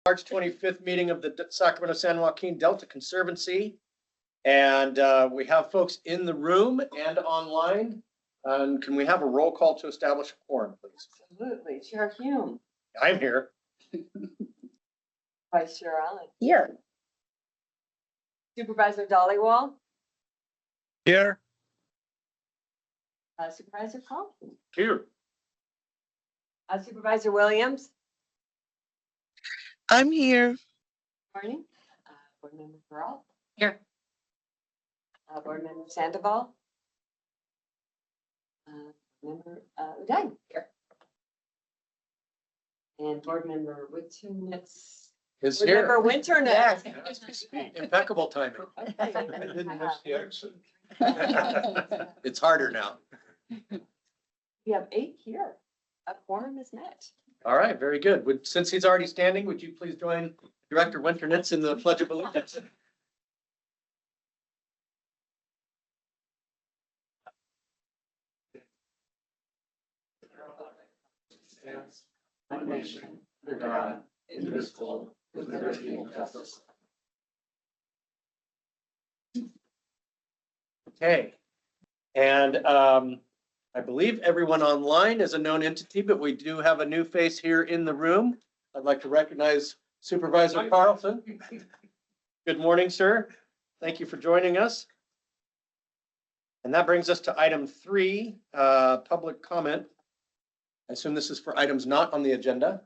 March 25th meeting of the Sacramento-San Joaquin Delta Conservancy. And we have folks in the room and online. And can we have a roll call to establish a quorum, please? Absolutely. Chair Hume. I'm here. Vice Chair Allen. Here. Supervisor Dollywall. Here. Supervisor Call. Here. Supervisor Williams. I'm here. Morning. Board Member Peralta. Here. Board Member Sandoval. Member Uday. Here. And Board Member Winternitz. Is Board here. Member Winternitz. Impeccable timing. I didn't miss the exit. It's harder now. We have 8 here. A quorum is met. All right, very good. Since he's already standing, would you please join Director Winternitz in the Pledge of Allegiance? One nation, under God, indivisible, with liberty and justice. Okay. And I believe everyone online is a known entity, but we do have a new face here in the room. I'd like to recognize Supervisor Carlson. Good morning, sir. Thank you for joining us. And that brings us to item 3, public comment. I assume this is for items not on the agenda.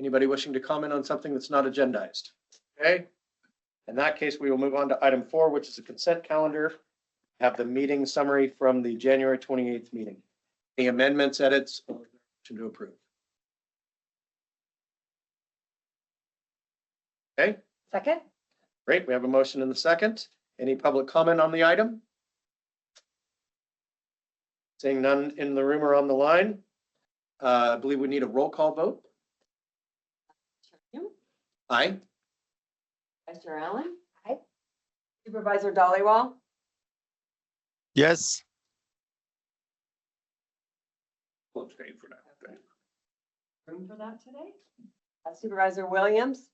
Anybody wishing to comment on something that's not agendized? Okay. In that case, we will move on to item 4, which is a consent calendar. Have the meeting summary from the January 28th meeting. The amendments, edits, or motion to approve. Okay, Second? great. We have a motion in the second. Any public comment on the item? Seeing none in the room or on the line, I believe we need a roll call vote. Chair Hume. Aye. Vice Chair Allen. Aye. Supervisor Dollywall. Yes. Room for that today. Supervisor Williams.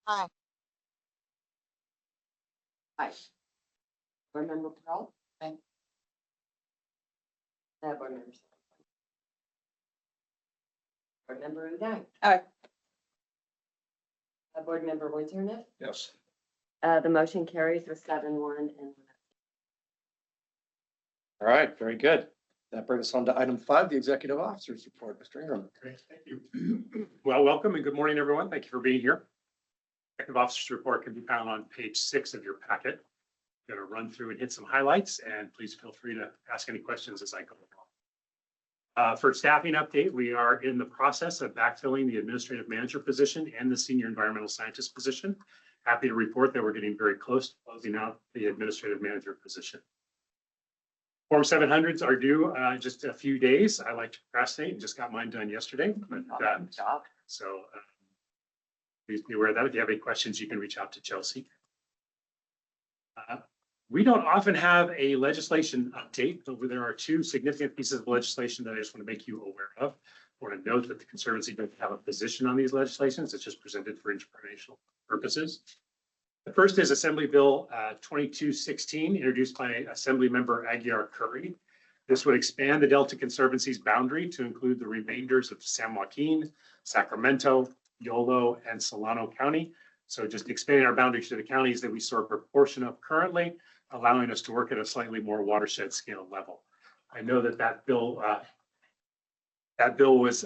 Aye. Aye. Board Member Peralta. Aye. Board Member. Board Member Uday. Aye. Board Member Winternitz. Yes. The motion carries with 7-1 and. All right, very good. That brings us on to item 5, the executive officer's report. Mr. Ingram. Great, thank you. Well, welcome and good morning, everyone. Thank you for being here. Executive Officer's report can be found on page 6 of your packet. I'm going to run through and hit some highlights, and please feel free to ask any questions as I go along. For staffing update, we are in the process of backfilling the administrative manager position and the senior environmental scientist position. Happy to report that we're getting very close to closing out the administrative manager position. Form 700s are due just a few days. I like to procrastinate and just got mine done yesterday. But, Job. so please be aware of that. If you have any questions, you can reach out to Chelsea. We don't often have a legislation update, but there are 2 significant pieces of legislation that I just want to make you aware of. I want to note that the Conservancy doesn't have a position on these legislations. It's just presented for informational purposes. The first is Assembly Bill 2216, introduced by Assembly Member Aguiar Curry. This would expand the Delta Conservancy's boundary to include the remainders of San Joaquin, Sacramento, Yolo, and Solano County. So just expanding our boundaries to the counties that we serve a proportion of currently, allowing us to work at a slightly more watershed scale level. I know that bill was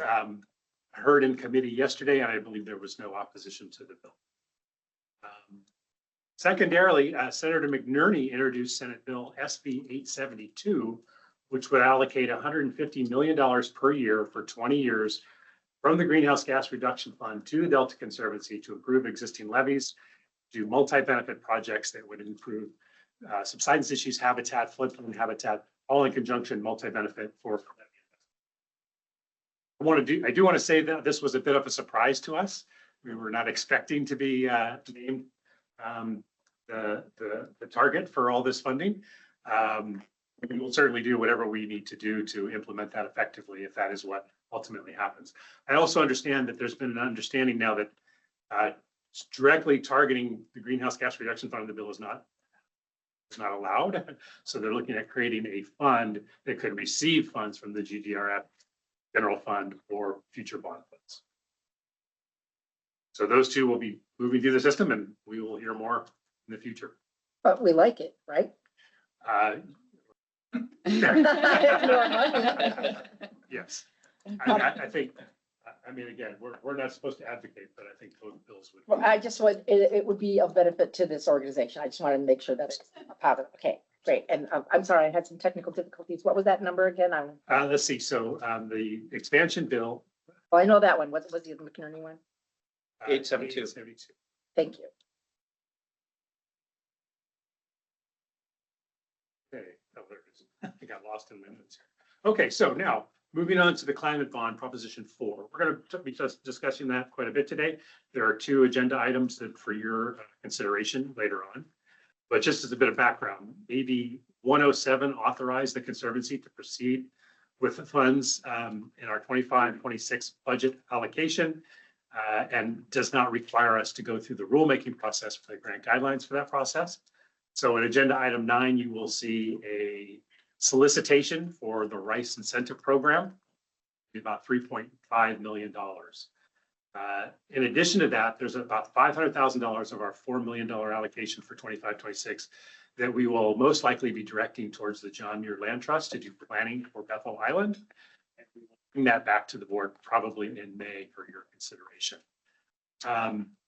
heard in committee yesterday, and I believe there was no opposition to the bill. Secondarily, Senator McNerney introduced Senate Bill SB 872, which would allocate $150 million per year for 20 years from the Greenhouse Gas Reduction Fund to the Delta Conservancy to improve existing levees, do multi-benefit projects that would improve subsidence issues, habitat, floodplain habitat, all in conjunction, multi-benefit for. I do want to say that this was a bit of a surprise to us. We were not expecting to be named the target for all this funding. We will certainly do whatever we need to do to implement that effectively if that is what ultimately happens. I also understand that there's been an understanding now that directly targeting the greenhouse gas reduction fund in the bill is not allowed. So they're looking at creating a fund that could receive funds from the GDRF general fund or future bond funds. So those two will be moving through the system, and we will hear more in the future. But we like it, right? Yes, I think, I mean, again, we're not supposed to advocate, but I think both bills would. Well, I just want, it would be of benefit to this organization. I just wanted to make sure that it's positive. Okay, great. And I'm sorry, I had some technical difficulties. What was that number again? Let's see, so the expansion bill. Well, I know that one. What was the McNerney one? 872. 872. Thank you. Okay, oh, there it is. I got lost in my notes here. Okay, so now moving on to the climate bond proposition 4. We're going to be just discussing that quite a bit today. There are 2 agenda items that for your consideration later on. But just as a bit of background, AB 107 authorized the Conservancy to proceed with the funds in our 25-26 budget allocation and does not require us to go through the rulemaking process for the grant guidelines for that process. So in agenda item 9, you will see a solicitation for the Rice Incentive Program, about $3.5 million. In addition to that, there's about $500,000 of our $4 million allocation for 25-26 that we will most likely be directing towards the John Muir Land Trust to do planning for Bethel Island. And we will bring that back to the board probably in May for your consideration.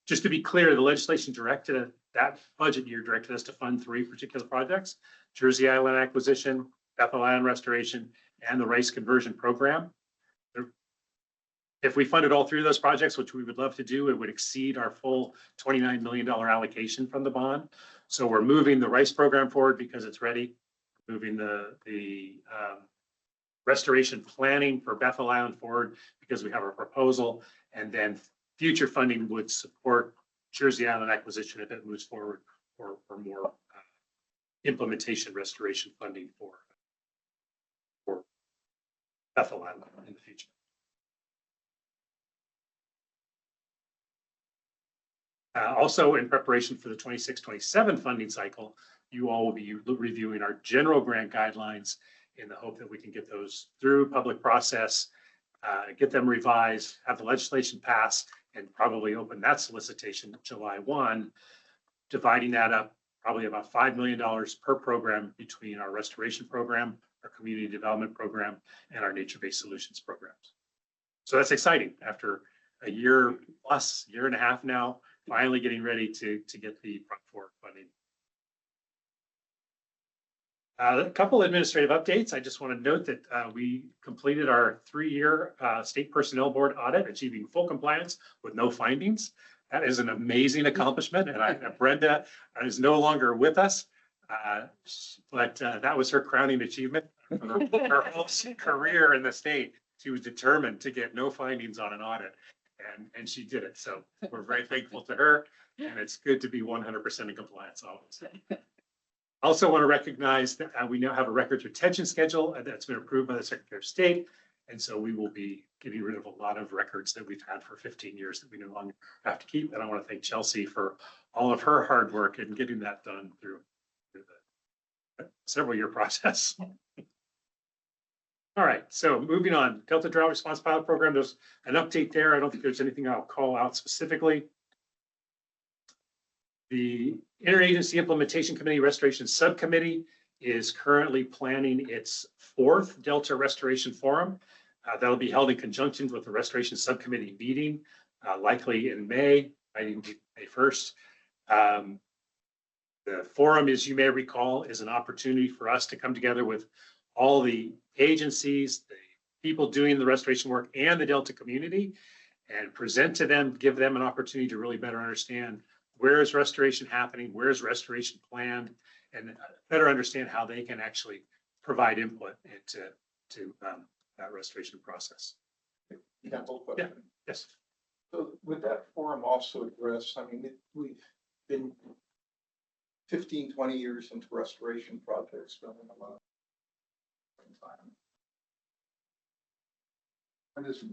Just to be clear, the legislation directed that budget year directed us to fund 3 particular projects: Jersey Island acquisition, Bethel Island restoration, and the Rice conversion program. If we funded all 3 of those projects, which we would love to do, it would exceed our full $29 million allocation from the bond. So we're moving the Rice program forward because it's ready, moving the restoration planning for Bethel Island forward because we have a proposal, and then future funding would support Jersey Island acquisition if it moves forward, or more implementation restoration funding for Bethel Island in the future. Also, in preparation for the 26-27 funding cycle, you all will be reviewing our general grant guidelines in the hope that we can get those through public process, get them revised, have the legislation pass, and probably open that solicitation July 1, dividing that up probably about $5 million per program between our restoration program, our community development program, and our nature-based solutions programs. So that's exciting. After a year plus, year and a half now, finally getting ready to get the front forward funding. A couple administrative updates. I just want to note that we completed our 3-year state personnel board audit, achieving full compliance with no findings. That is an amazing accomplishment. And Brenda is no longer with us, but that was her crowning achievement. Her whole career in the state, she was determined to get no findings on an audit, and she did it. So we're very thankful to her, and it's good to be 100% in compliance always. Also want to recognize that we now have a records retention schedule that's been approved by the Secretary of State. And so we will be getting rid of a lot of records that we've had for 15 years that we no longer have to keep. And I want to thank Chelsea for all of her hard work in getting that done through the several-year process. All right, so moving on, Delta Drought Response Pilot Program, there's an update there. I don't think there's anything I'll call out specifically. The Interagency Implementation Committee Restoration Subcommittee is currently planning its 4th Delta Restoration Forum. That'll be held in conjunction with the Restoration Subcommittee meeting, likely in May, May 1st. The forum, as you may recall, is an opportunity for us to come together with all the agencies, the people doing the restoration work, and the Delta community, and present to them, give them an opportunity to really better understand where is restoration happening, where is restoration planned, and better understand how they can actually provide input into that restoration process. Yeah, yes. So would that forum also address, I mean, we've been 15, 20 years into restoration projects, spending a lot of time. What is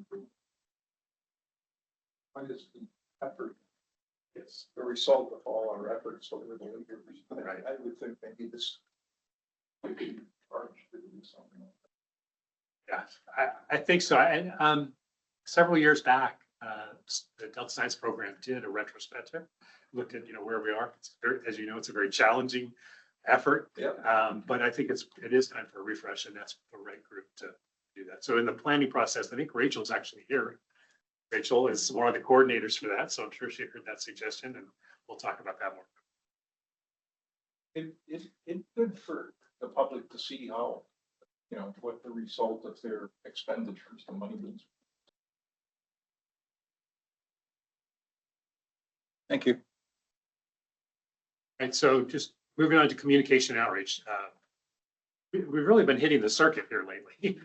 the effort? It's the result of all our efforts over the years. Right. I would think maybe this would be charged to do something. Yeah, I think so. And several years back, the Delta Science program did a retrospective, looked at, where we are. It's very, as you know, it's a very challenging effort. Yeah. But I think it is time for a refresh, and that's the right group to do that. So in the planning process, I think Rachel's actually here. Rachel is one of the coordinators for that, so I'm sure she heard that suggestion, and we'll talk about that more. It's good for the public to see how, what the result of their expenditures, the money is. Thank you. Right, so just moving on to communication outreach. We've really been hitting the circuit here lately.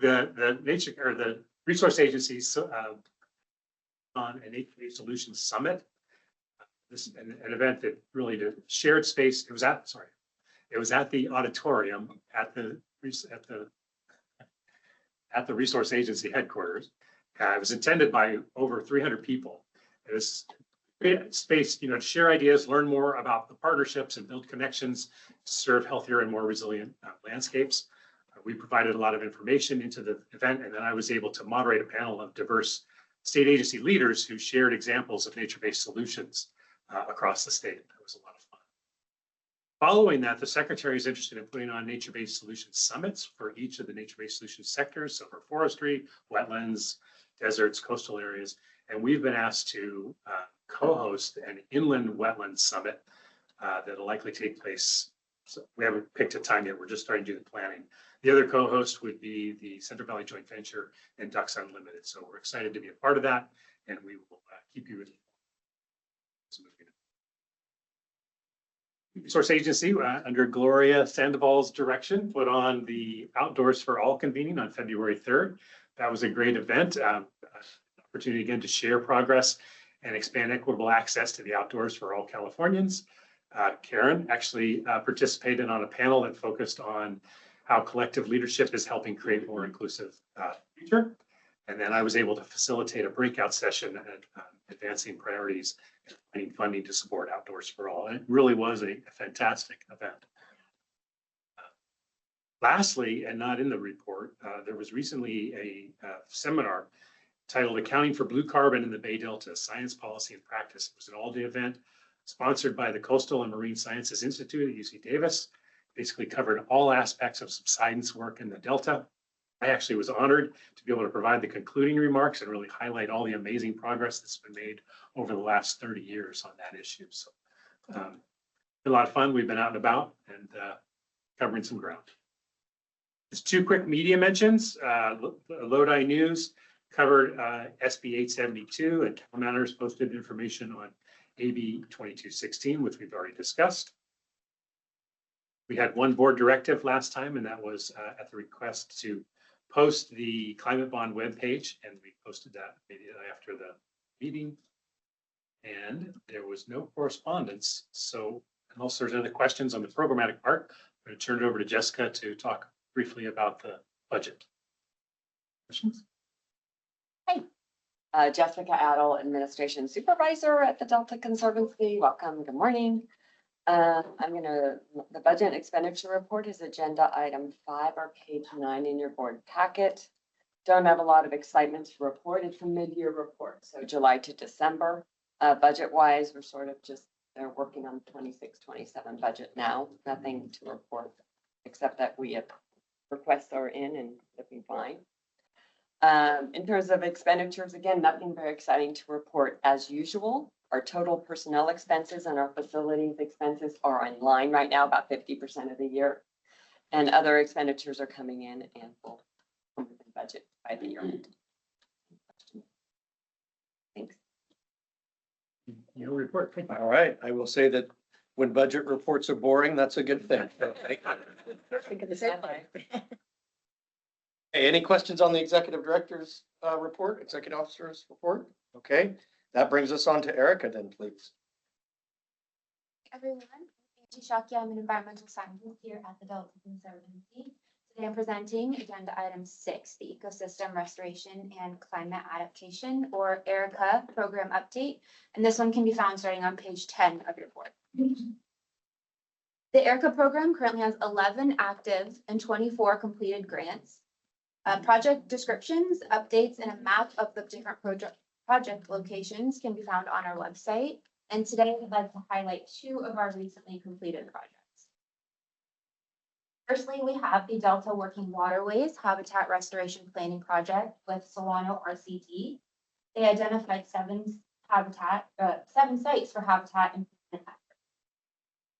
The nature or the resource agencies on an HVAC Solutions Summit. This is an event that really did shared space. It was at the auditorium at the resource agency headquarters. It was attended by over 300 people. It was space, to share ideas, learn more about the partnerships and build connections to serve healthier and more resilient landscapes. We provided a lot of information into the event, and then I was able to moderate a panel of diverse state agency leaders who shared examples of nature-based solutions across the state. That was a lot of fun. Following that, the secretary is interested in putting on nature-based solutions summits for each of the nature-based solutions sectors, so for forestry, wetlands, deserts, coastal areas. And we've been asked to co-host an inland wetlands summit that'll likely take place. So we haven't picked a time yet. We're just starting to do the planning. The other co-host would be the Central Valley Joint Venture and Ducks Unlimited. So we're excited to be a part of that, and we will keep you informed. Resource Agency, under Gloria Sandoval's direction, put on the Outdoors for All convening on February 3rd. That was a great event. Opportunity again to share progress and expand equitable access to the outdoors for all Californians. Karen actually participated on a panel that focused on how collective leadership is helping create a more inclusive future. And then I was able to facilitate a breakout session at advancing priorities and finding funding to support Outdoors for All. And it really was a fantastic event. Lastly, and not in the report, there was recently a seminar titled Accounting for Blue Carbon in the Bay Delta, Science, Policy, and Practice. It was an all-day event sponsored by the Coastal and Marine Sciences Institute at UC Davis. Basically covered all aspects of subsidence work in the Delta. I actually was honored to be able to provide the concluding remarks and really highlight all the amazing progress that's been made over the last 30 years on that issue. So a lot of fun. We've been out and about and covering some ground. Just two quick media mentions. Lodi News covered SB 872 and Cal Matters posted information on AB 2216, which we've already discussed. We had one board directive last time, and that was at the request to post the climate bond webpage, and we posted that immediately after the meeting. And there was no correspondence. So unless there's other questions on the programmatic part, I'm going to turn it over to Jessica to talk briefly about the budget. Questions? Jessica Adel, Administration Supervisor at the Delta Conservancy. Welcome, good morning. The budget expenditure report is agenda item 5 or page 9 in your board packet. Don't have a lot of excitement to report. It's a mid-year report, so July to December. Budget-wise, we're sort of just, they're working on 26-27 budget now. Nothing to report, except that we have requests are in and looking fine. In terms of expenditures, again, nothing very exciting to report as usual. Our total personnel expenses and our facilities expenses are in line right now, about 50% of the year. And other expenditures are coming in and will come within budget by the year end. Thanks. Your report. All right, I will say that when budget reports are boring, that's a good thing. Think of the same thing. Hey, any questions on the executive director's report, executive officer's report? Okay, that brings us on to Erica then, please. Everyone, I'm Joaquin. I'm an environmental scientist here at the Delta Conservancy. Today I'm presenting agenda item 6, the Ecosystem Restoration and Climate Adaptation, or ERICA program update. And this one can be found starting on page 10 of your board. The ERICA program currently has 11 active and 24 completed grants. Project descriptions, updates, and a map of the different project locations can be found on our website. And today I'd like to highlight 2 of our recently completed projects. Firstly, we have the Delta Working Waterways Habitat Restoration Planning Project with Solano RCT. They identified 7 sites for habitat improvement.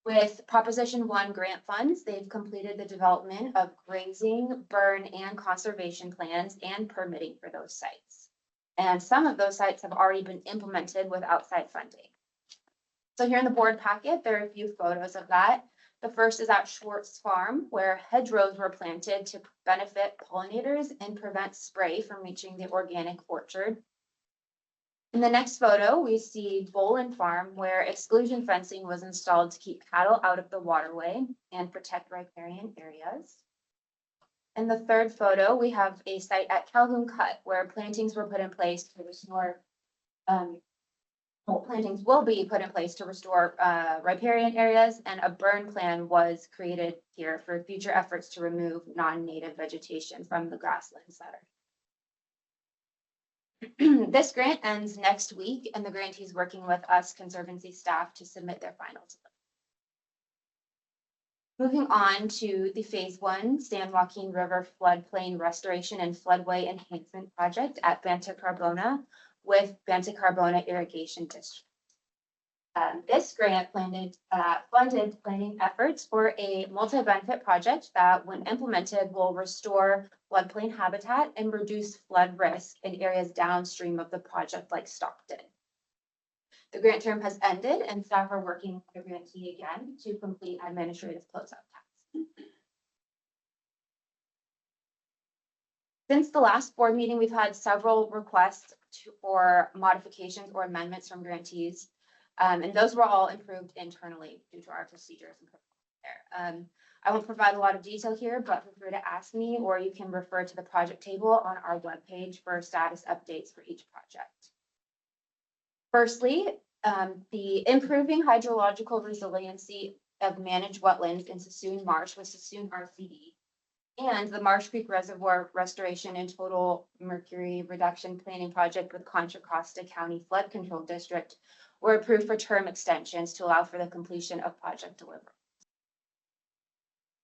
With Proposition 1 grant funds, they've completed the development of grazing, burn, and conservation plans and permitting for those sites. And some of those sites have already been implemented with outside funding. So here in the board packet, there are a few photos of that. The first is at Schwartz Farm, where hedgerows were planted to benefit pollinators and prevent spray from reaching the organic orchard. In the next photo, we see Bolin Farm, where exclusion fencing was installed to keep cattle out of the waterway and protect riparian areas. In the third photo, we have a site at Calhoun Cut, where plantings were put in place to restore plantings will be put in place to restore riparian areas, and a burn plan was created here for future efforts to remove non-native vegetation from the grasslands that are. This grant ends next week, and the grantee is working with us Conservancy staff to submit their finals. Moving on to the Phase 1 San Joaquin River Floodplain Restoration and Floodway Enhancement Project at Banta Carbona with Banta Carbona Irrigation District. This grant funded planning efforts for a multi-benefit project that, when implemented, will restore floodplain habitat and reduce flood risk in areas downstream of the project like Stockton. The grant term has ended and staff are working with the grantee again to complete administrative closeout tasks. Since the last board meeting, we've had several requests for modifications or amendments from grantees. And those were all improved internally due to our procedures and there. I won't provide a lot of detail here, but feel free to ask me, or you can refer to the project table on our webpage for status updates for each project. Firstly, the improving hydrological resiliency of managed wetlands in Suisun Marsh with Suisun RCD, and the Marsh Creek Reservoir Restoration and Total Mercury Reduction Planning Project with Contra Costa County Flood Control District were approved for term extensions to allow for the completion of project delivery.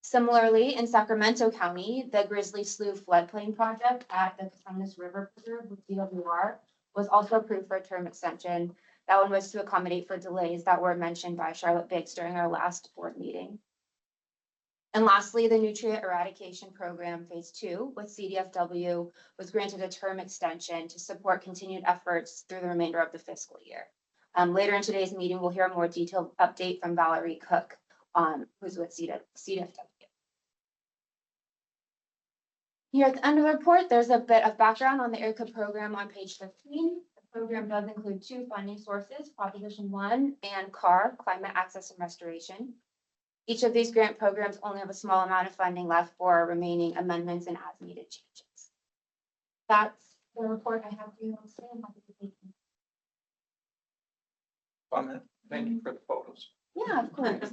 Similarly, in Sacramento County, the Grizzly Slough Floodplain Project at the Cosumnes River Preserve with DWR was also approved for a term extension. That one was to accommodate for delays that were mentioned by Charlotte Biggs during our last board meeting. And lastly, the Nutria Eradication Program Phase 2 with CDFW was granted a term extension to support continued efforts through the remainder of the fiscal year. Later in today's meeting, we'll hear a more detailed update from Valerie Cook, who's with CDFW. Here at the end of the report, there's a bit of background on the ERICA program on page 15. The program does include 2 funding sources, Proposition 1 and CAR, Climate Access and Restoration. Each of these grant programs only have a small amount of funding left for remaining amendments and as needed changes. That's the report I have for you today. I'm happy to take them. Comment. Thank you for the photos. Yeah, of course.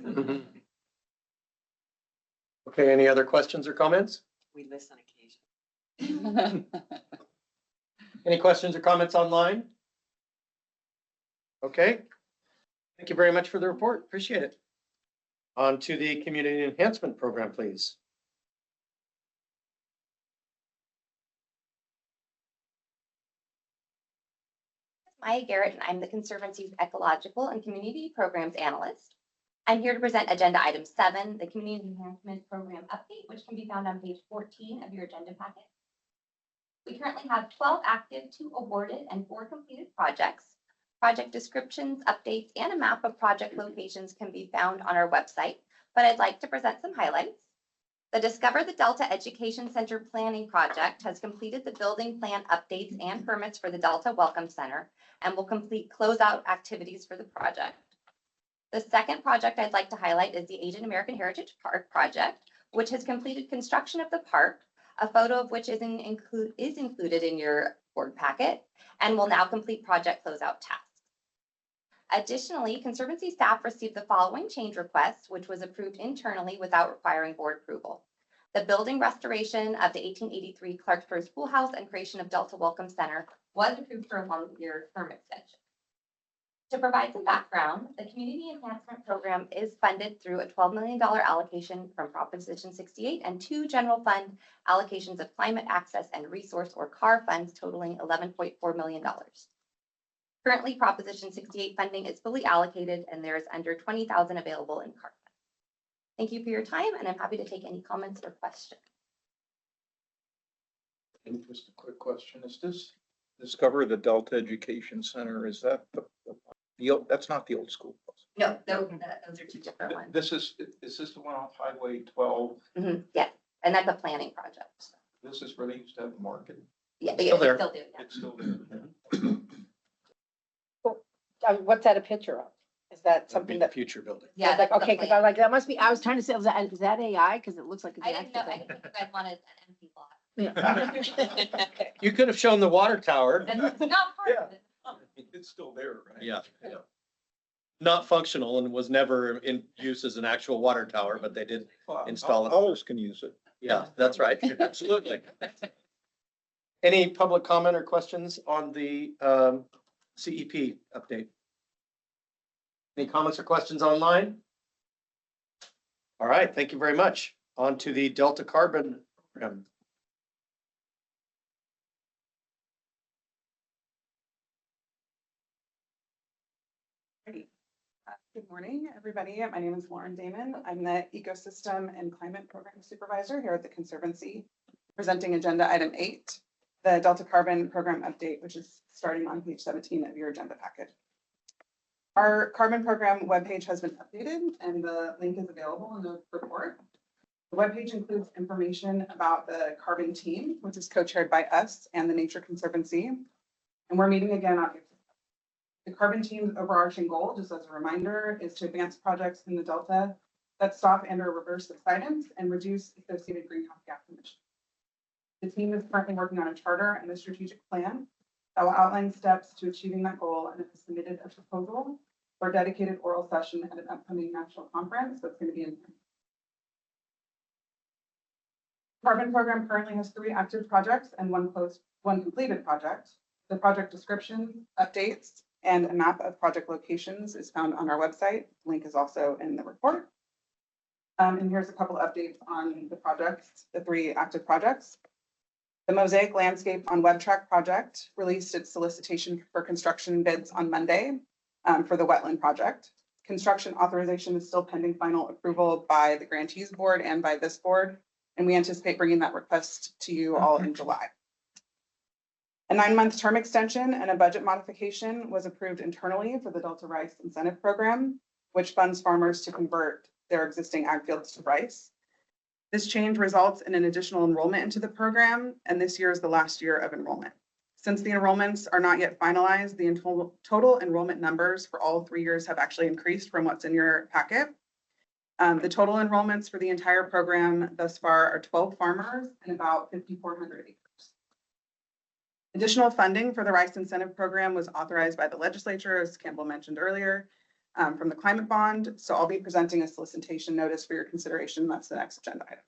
Okay, any other questions or comments? We listen occasionally. Any questions or comments online? Okay. Thank you very much for the report. Appreciate it. On to the Community Enhancement Program, please. Maya Garrett, and I'm the Conservancy's Ecological and Community Programs Analyst. I'm here to present Agenda Item 7, the Community Enhancement Program Update, which can be found on page 14 of your agenda packet. We currently have 12 active, 2 awarded, and 4 completed projects. Project descriptions, updates, and a map of project locations can be found on our website, but I'd like to present some highlights. The Discover the Delta Education Center Planning Project has completed the building plan updates and permits for the Delta Welcome Center and will complete closeout activities for the project. The second project I'd like to highlight is the Asian American Heritage Park project, which has completed construction of the park, a photo of which is included in your board packet, and will now complete project closeout tasks. Additionally, Conservancy staff received the following change request, which was approved internally without requiring board approval. The building restoration of the 1883 Clarksburg Schoolhouse and creation of Delta Welcome Center was approved for a one-year term extension. To provide some background, the Community Enhancement Program is funded through a $12 million allocation from Proposition 68 and 2 general fund allocations of Climate Access and Resource or CAR funds totaling $11.4 million. Currently, Proposition 68 funding is fully allocated and there is under $20,000 available in CAR. Thank you for your time, and I'm happy to take any comments or questions. And just a quick question, is this Discover the Delta Education Center, is that that's not the old school? No, those are 2 different ones. Is this the one off Highway 12? Yes, and that's a planning project. This is where they used to have the market? Yeah, Still there. still do. Yeah. It's still there. What's that a picture of? Is that Something something that? future building. Yeah, Like, that's the okay, because plan. I like, that must be, I was trying to say, is that AI? Because it looks like it's I an didn't know, actual I thing. didn't think you guys wanted an empty lot. Yeah. You could have shown the water tower. That's not part of it. It's still there, right? Yeah. Not functional and was never in use as an actual water tower, but they did. Install it. Others can use it. Yeah, that's right. Absolutely. Any public comment or questions on the CEP update? Any comments or questions online? All right, thank you very much. On to the Delta Carbon program. Good morning, everybody. My name is Lauren Damon. I'm the Ecosystem and Climate Program Supervisor here at the Conservancy, presenting agenda item 8, the Delta Carbon Program update, which is starting on page 17 of your agenda packet. Our carbon program webpage has been updated and the link is available in the report. The webpage includes information about the carbon team, which is co-chaired by us and the Nature Conservancy. And we're meeting again on April. The carbon team's overarching goal, just as a reminder, is to advance projects in the Delta that stop and or reverse subsidence and reduce associated greenhouse gas emissions. The team is currently working on a charter and a strategic plan that will outline steps to achieving that goal and has submitted a proposal for a dedicated oral session at an upcoming national conference that's going to be in. Carbon program currently has 3 active projects and one completed project. The project description, updates, and a map of project locations is found on our website. Link is also in the report. And here's a couple updates on the projects, the 3 active projects. The Mosaic Landscape on WebTrack project released its solicitation for construction bids on Monday for the wetland project. Construction authorization is still pending final approval by the grantees board and by this board, and we anticipate bringing that request to you all in July. A 9-month term extension and a budget modification was approved internally for the Delta Rice Incentive Program, which funds farmers to convert their existing ag fields to rice. This change results in an additional enrollment into the program, and this year is the last year of enrollment. Since the enrollments are not yet finalized, the total enrollment numbers for all 3 years have actually increased from what's in your packet. The total enrollments for the entire program thus far are 12 farmers and about 5,400 acres. Additional funding for the Rice Incentive Program was authorized by the legislature, as Campbell mentioned earlier, from the climate bond. So I'll be presenting a solicitation notice for your consideration. That's the next agenda item.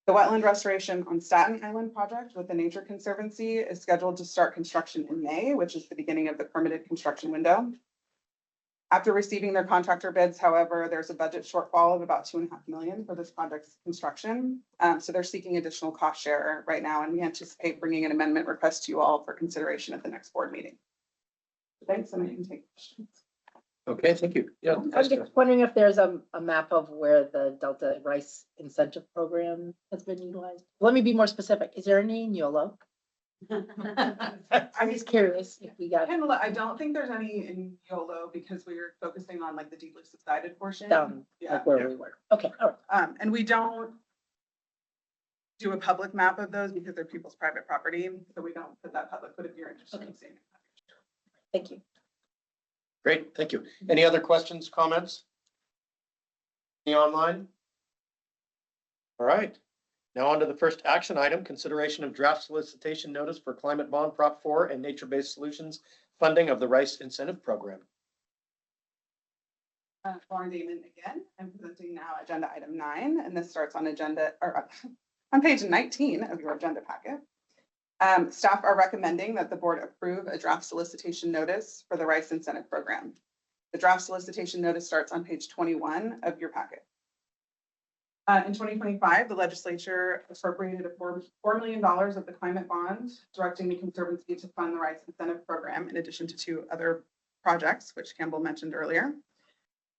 The wetland restoration on Staten Island project with the Nature Conservancy is scheduled to start construction in May, which is the beginning of the permitted construction window. After receiving their contractor bids, however, there's a budget shortfall of about $2.5 million for this project's construction. So they're seeking additional cost share right now, and we anticipate bringing an amendment request to you all for consideration at the next board meeting. Thanks, and I can take questions. Okay, thank you. Yeah. I'm just wondering if there's a map of where the Delta Rice Incentive Program has been utilized. Let me be more specific. Is there any in YOLO? I'm just curious if we got I don't think there's any in YOLO because we are focusing on like the deeply subsided portion. down Yeah. like where we were. Okay, all right. And we don't do a public map of those because they're people's private property. So we don't put that public, but if you're interested in seeing it. Thank you. Great, thank you. Any other questions, comments? Any online? All right. Now on to the first action item, consideration of draft solicitation notice for climate bond Prop 4 and nature-based solutions funding of the Rice Incentive Program. Lauren Damon again. I'm presenting now agenda item 9, and this starts on agenda or on page 19 of your agenda packet. Staff are recommending that the board approve a draft solicitation notice for the Rice Incentive Program. The draft solicitation notice starts on page 21 of your packet. In 2025, the legislature appropriated $4 million of the climate bond, directing the Conservancy to fund the Rice Incentive Program in addition to 2 other projects, which Campbell mentioned earlier.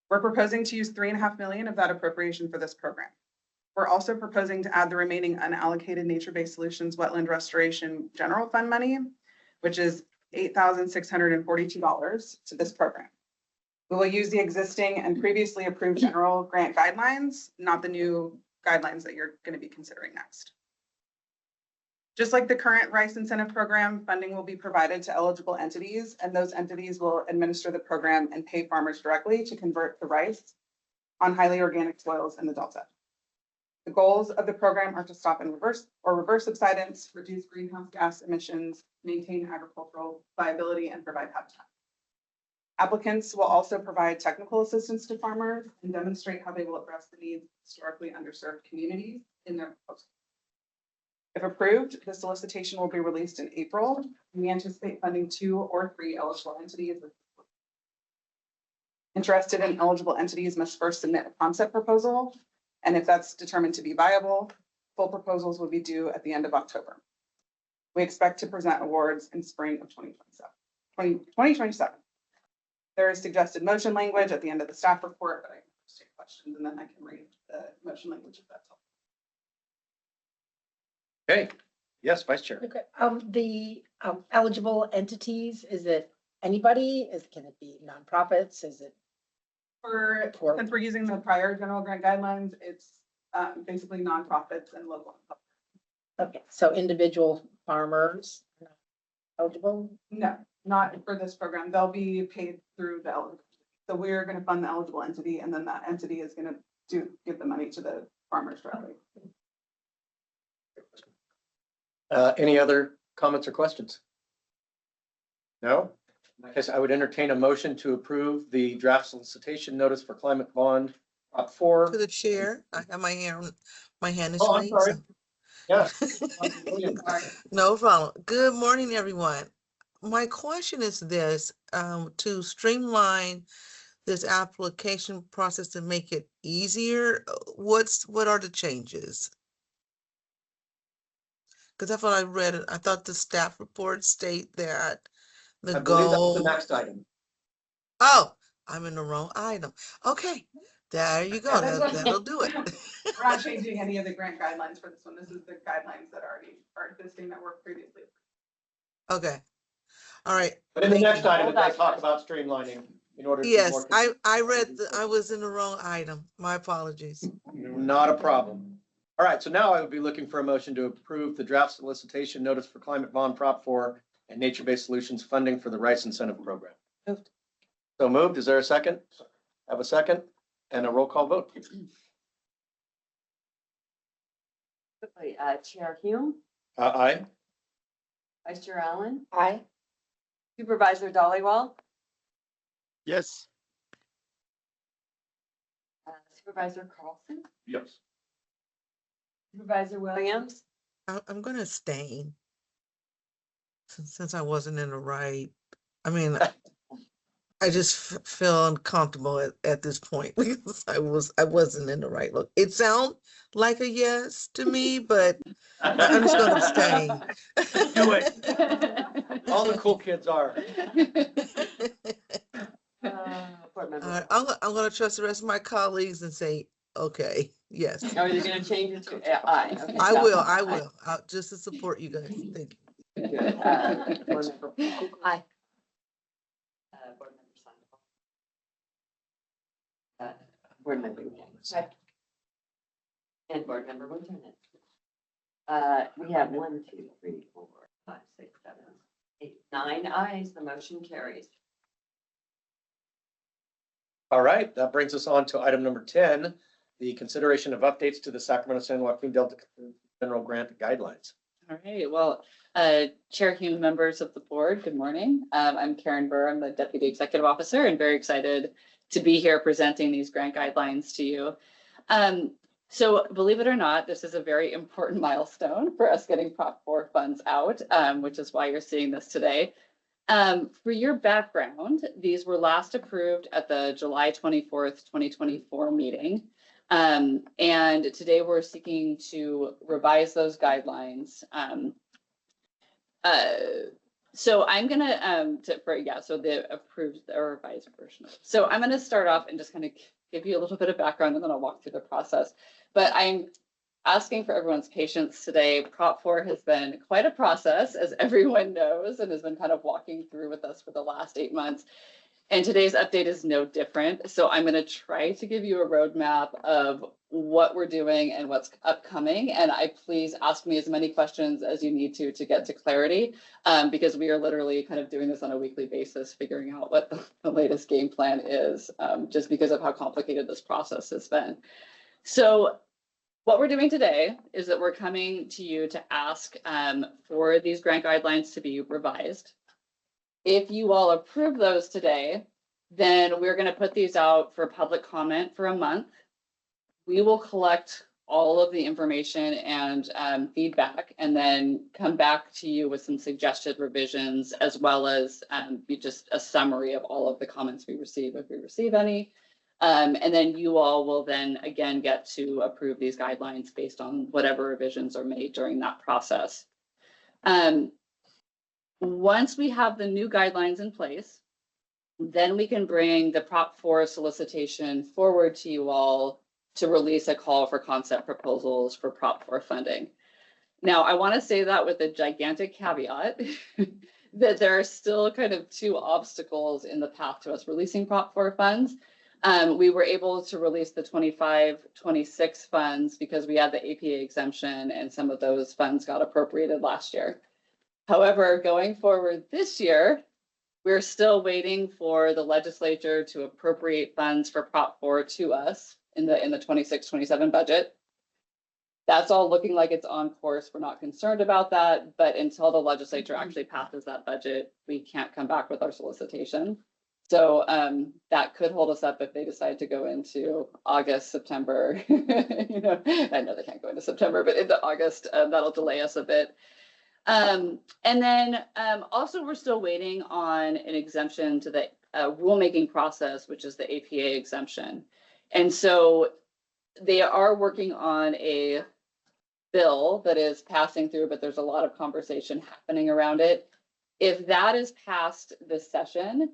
We're proposing to use $3.5 million of that appropriation for this program. We're also proposing to add the remaining unallocated nature-based solutions wetland restoration general fund money, which is $8,642 to this program. We will use the existing and previously approved general grant guidelines, not the new guidelines that you're going to be considering next. Just like the current Rice Incentive Program, funding will be provided to eligible entities, and those entities will administer the program and pay farmers directly to convert the rice on highly organic soils in the Delta. The goals of the program are to stop and reverse subsidence, reduce greenhouse gas emissions, maintain agricultural viability, and provide habitat. Applicants will also provide technical assistance to farmers and demonstrate how they will address the needs of historically underserved communities in their proposal. If approved, the solicitation will be released in April. We anticipate funding 2 or 3 eligible entities. Interested and eligible entities must first submit a concept proposal, and if that's determined to be viable, full proposals will be due at the end of October. We expect to present awards in spring of 2027. There is suggested motion language at the end of the staff report, but I can just take questions and then I can read the motion language if that's helpful. Okay. Yes, Vice Chair. Okay, the eligible entities, is it anybody? Can it be nonprofits? Is it? Since we're using the prior general grant guidelines, it's basically nonprofits and local. Okay, so individual farmers are not eligible? No, not for this program. They'll be paid through the eligible. So we're going to fund the eligible entity, and then that entity is going to give the money to the farmers directly. Any other comments or questions? No? I guess I would entertain a motion to approve the draft solicitation notice for climate bond Prop 4. To the chair, I have my hand is Oh, I'm raised. sorry. Yeah. No problem. Good morning, everyone. My question is this, to streamline this application process to make it easier, what are the changes? Because that's what I read. I thought the staff report state that I the believe that's goal. the next item. Oh, I'm in the wrong item. Okay, there you go. That'll do it. We're not changing any of the grant guidelines for this one. This is the guidelines that already are existing that were previously. Okay. All right. But in the Thank next you. item, it does talk about streamlining in order to be Yes, more. I read, I was in the wrong item. My apologies. Not a problem. All right, so now I would be looking for a motion to approve the draft solicitation notice for climate bond Prop 4 and nature-based solutions funding for the Rice Incentive Program. Moved. So moved. Is there a second? Have a second and a roll call vote. Chair Hume, Aye. Vice Chair Allen, Aye. Supervisor Dollywall, Yes. Supervisor Carlson, Yes. Supervisor Williams, I'm gonna abstain. Since I wasn't in the right, I mean, I just feel uncomfortable at this point because I wasn't in the right look. It sounds like a yes to me, but I'm just gonna abstain. Do it. All the cool kids are. Board Member. All right, I'm gonna trust the rest of my colleagues and say, okay, yes. Are you going to change it to aye? Okay, I got will, it. I will, just to support you guys. Thank you. Good. Board Member Paul. Aye. Board Member Sandoval. Board Member Williams. And Board Member Lieutenant. We have 1, 2, 3, 4, 5, 6, 7, 8, 9 ayes. The motion carries. All right, that brings us on to item number 10, the consideration of updates to the Sacramento-San Joaquin Delta General Grant Guidelines. All right, well, Chair, Hume, members of the board, good morning. I'm Karen Burr, I'm the Deputy Executive Officer and very excited to be here presenting these grant guidelines to you. So believe it or not, this is a very important milestone for us getting Prop 4 funds out, which is why you're seeing this today. For your background, these were last approved at the July 24th, 2024 meeting. And today we're seeking to revise those guidelines. So I'm gonna, so the approved or revised version. So I'm gonna start off and just kind of give you a little bit of background and then I'll walk through the process. But I'm asking for everyone's patience today. Prop 4 has been quite a process, as everyone knows, and has been kind of walking through with us for the last 8 months. And today's update is no different. So I'm going to try to give you a roadmap of what we're doing and what's upcoming. And please ask me as many questions as you need to get to clarity, because we are literally kind of doing this on a weekly basis, figuring out what the latest game plan is, just because of how complicated this process has been. So what we're doing today is that we're coming to you to ask for these grant guidelines to be revised. If you all approve those today, then we're going to put these out for public comment for a month. We will collect all of the information and feedback and then come back to you with some suggested revisions, as well as just a summary of all of the comments we receive, if we receive any. And then you all will then again get to approve these guidelines based on whatever revisions are made during that process. Once we have the new guidelines in place, then we can bring the Prop 4 solicitation forward to you all to release a call for concept proposals for Prop 4 funding. Now, I want to say that with a gigantic caveat that there are still kind of two obstacles in the path to us releasing Prop 4 funds. We were able to release the 25-26 funds because we had the APA exemption and some of those funds got appropriated last year. However, going forward this year, we're still waiting for the legislature to appropriate funds for Prop 4 to us in the 26-27 budget. That's all looking like it's on course. We're not concerned about that, but until the legislature actually passes that budget, we can't come back with our solicitation. So that could hold us up if they decide to go into August, September. I know they can't go into September, but into August, that'll delay us a bit. And then also we're still waiting on an exemption to the rulemaking process, which is the APA exemption. And so they are working on a bill that is passing through, but there's a lot of conversation happening around it. If that is passed this session,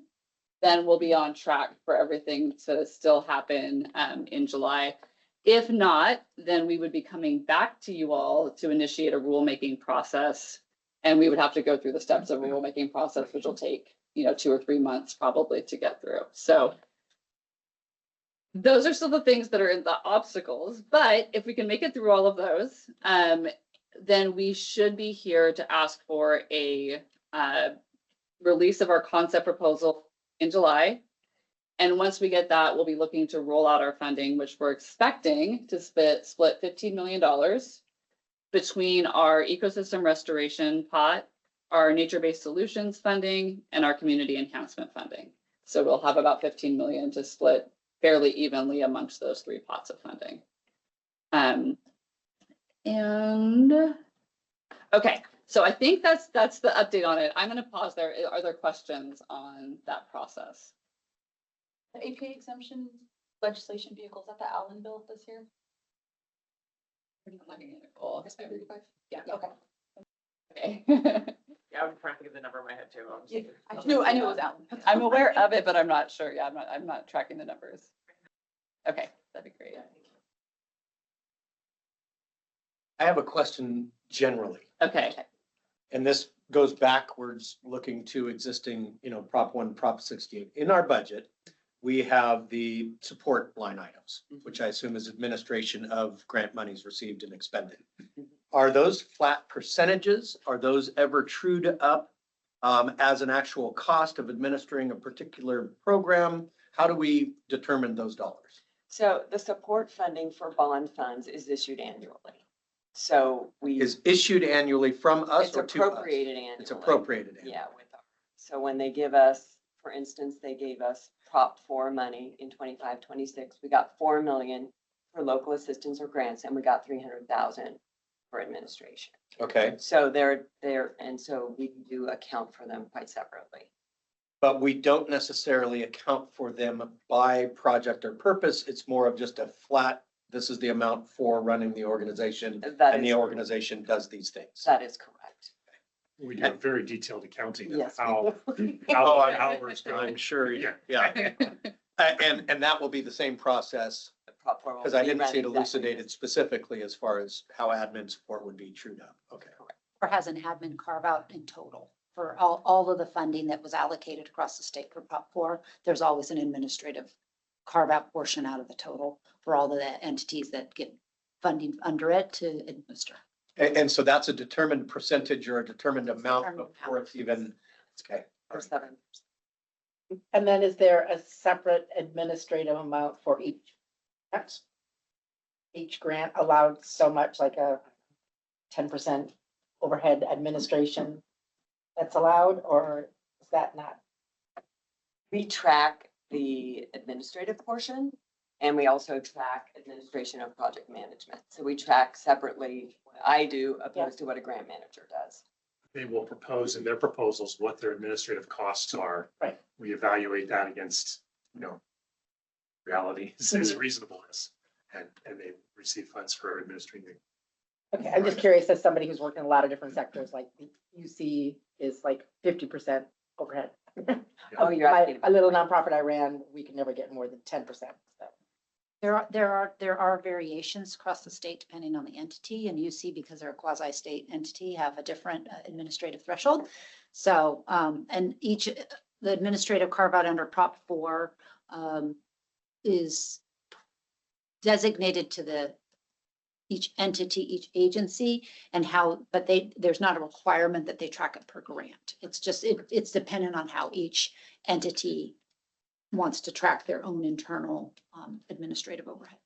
then we'll be on track for everything to still happen in July. If not, then we would be coming back to you all to initiate a rulemaking process. And we would have to go through the steps of a rulemaking process, which will take, 2 or 3 months probably to get through. So those are still the things that are in the obstacles. But if we can make it through all of those, then we should be here to ask for a release of our concept proposal in July. And once we get that, we'll be looking to roll out our funding, which we're expecting to split $15 million between our ecosystem restoration pot, our nature-based solutions funding, and our community enhancement funding. So we'll have about 15 million to split fairly evenly amongst those 3 pots of funding. Okay, so I think that's the update on it. I'm going to pause there. Are there questions on that process? The APA exemption legislation vehicles at the Allen bill this year? Yeah. Okay. Okay. Yeah, I'm trying to think of the number in my head too. I knew it was Allen. I'm aware of it, but I'm not sure. Yeah, I'm not tracking the numbers. Okay, that'd be great. I have a question generally, Okay. and this goes backwards looking to existing, Prop 1, Prop 68. In our budget, we have the support line items, which I assume is administration of grant monies received and expended. Are those flat percentages? Are those ever trued up as an actual cost of administering a particular program? How do we determine those dollars? So the support funding for bond funds is issued annually. So we, Is issued annually from us it's or to us? appropriated annually. It's appropriated annually. Yeah, with our, so when they give us, for instance, they gave us Prop 4 money in 25, 26, we got 4 million for local assistance or grants, and we got 300,000 for administration. Okay, So they're, and so we do account for them quite separately. but we don't necessarily account for them by project or purpose. It's more of just a flat, this is the amount for running the organization, That and the is, organization does these things. that is correct. We do a very detailed accounting of Yes. we how, do. Oh, how I'm- the hours go. I'm sure, Yeah. yeah. And that will be the same process, The Prop 4 will because I be didn't run see it exactly elucidated specifically as far as how admin support would be trued up. Okay. Or has an admin carve out in total for all of the funding that was allocated across the state for Prop 4. There's always an administrative carve out portion out of the total for all of the entities that get funding under it to administer. And so that's a determined percentage or a determined amount Determined before it's even, okay. For 7. And then is there a separate administrative amount for each? grant? Each grant allowed so much, like a 10% overhead administration that's allowed, or is that not? We track the administrative portion, and we also track administration of project management. So we track separately what I do opposed to what a grant manager does. They will propose in their proposals what their administrative costs are. Right. We evaluate that against, reality, as reasonableness, and they receive funds for administering the. Okay, I'm just curious, as somebody who's worked in a lot of different sectors, like the UC is like 50% overhead. Oh, you're asking A little nonprofit I ran, we could never get more than 10%. So. There are variations across the state depending on the entity, and UC, because they're a quasi-state entity, have a different administrative threshold. So, and the administrative carve out under Prop 4 is designated to each entity, each agency, and but there's not a requirement that they track it per grant. It's just, it's dependent on how each entity wants to track their own internal administrative overhead.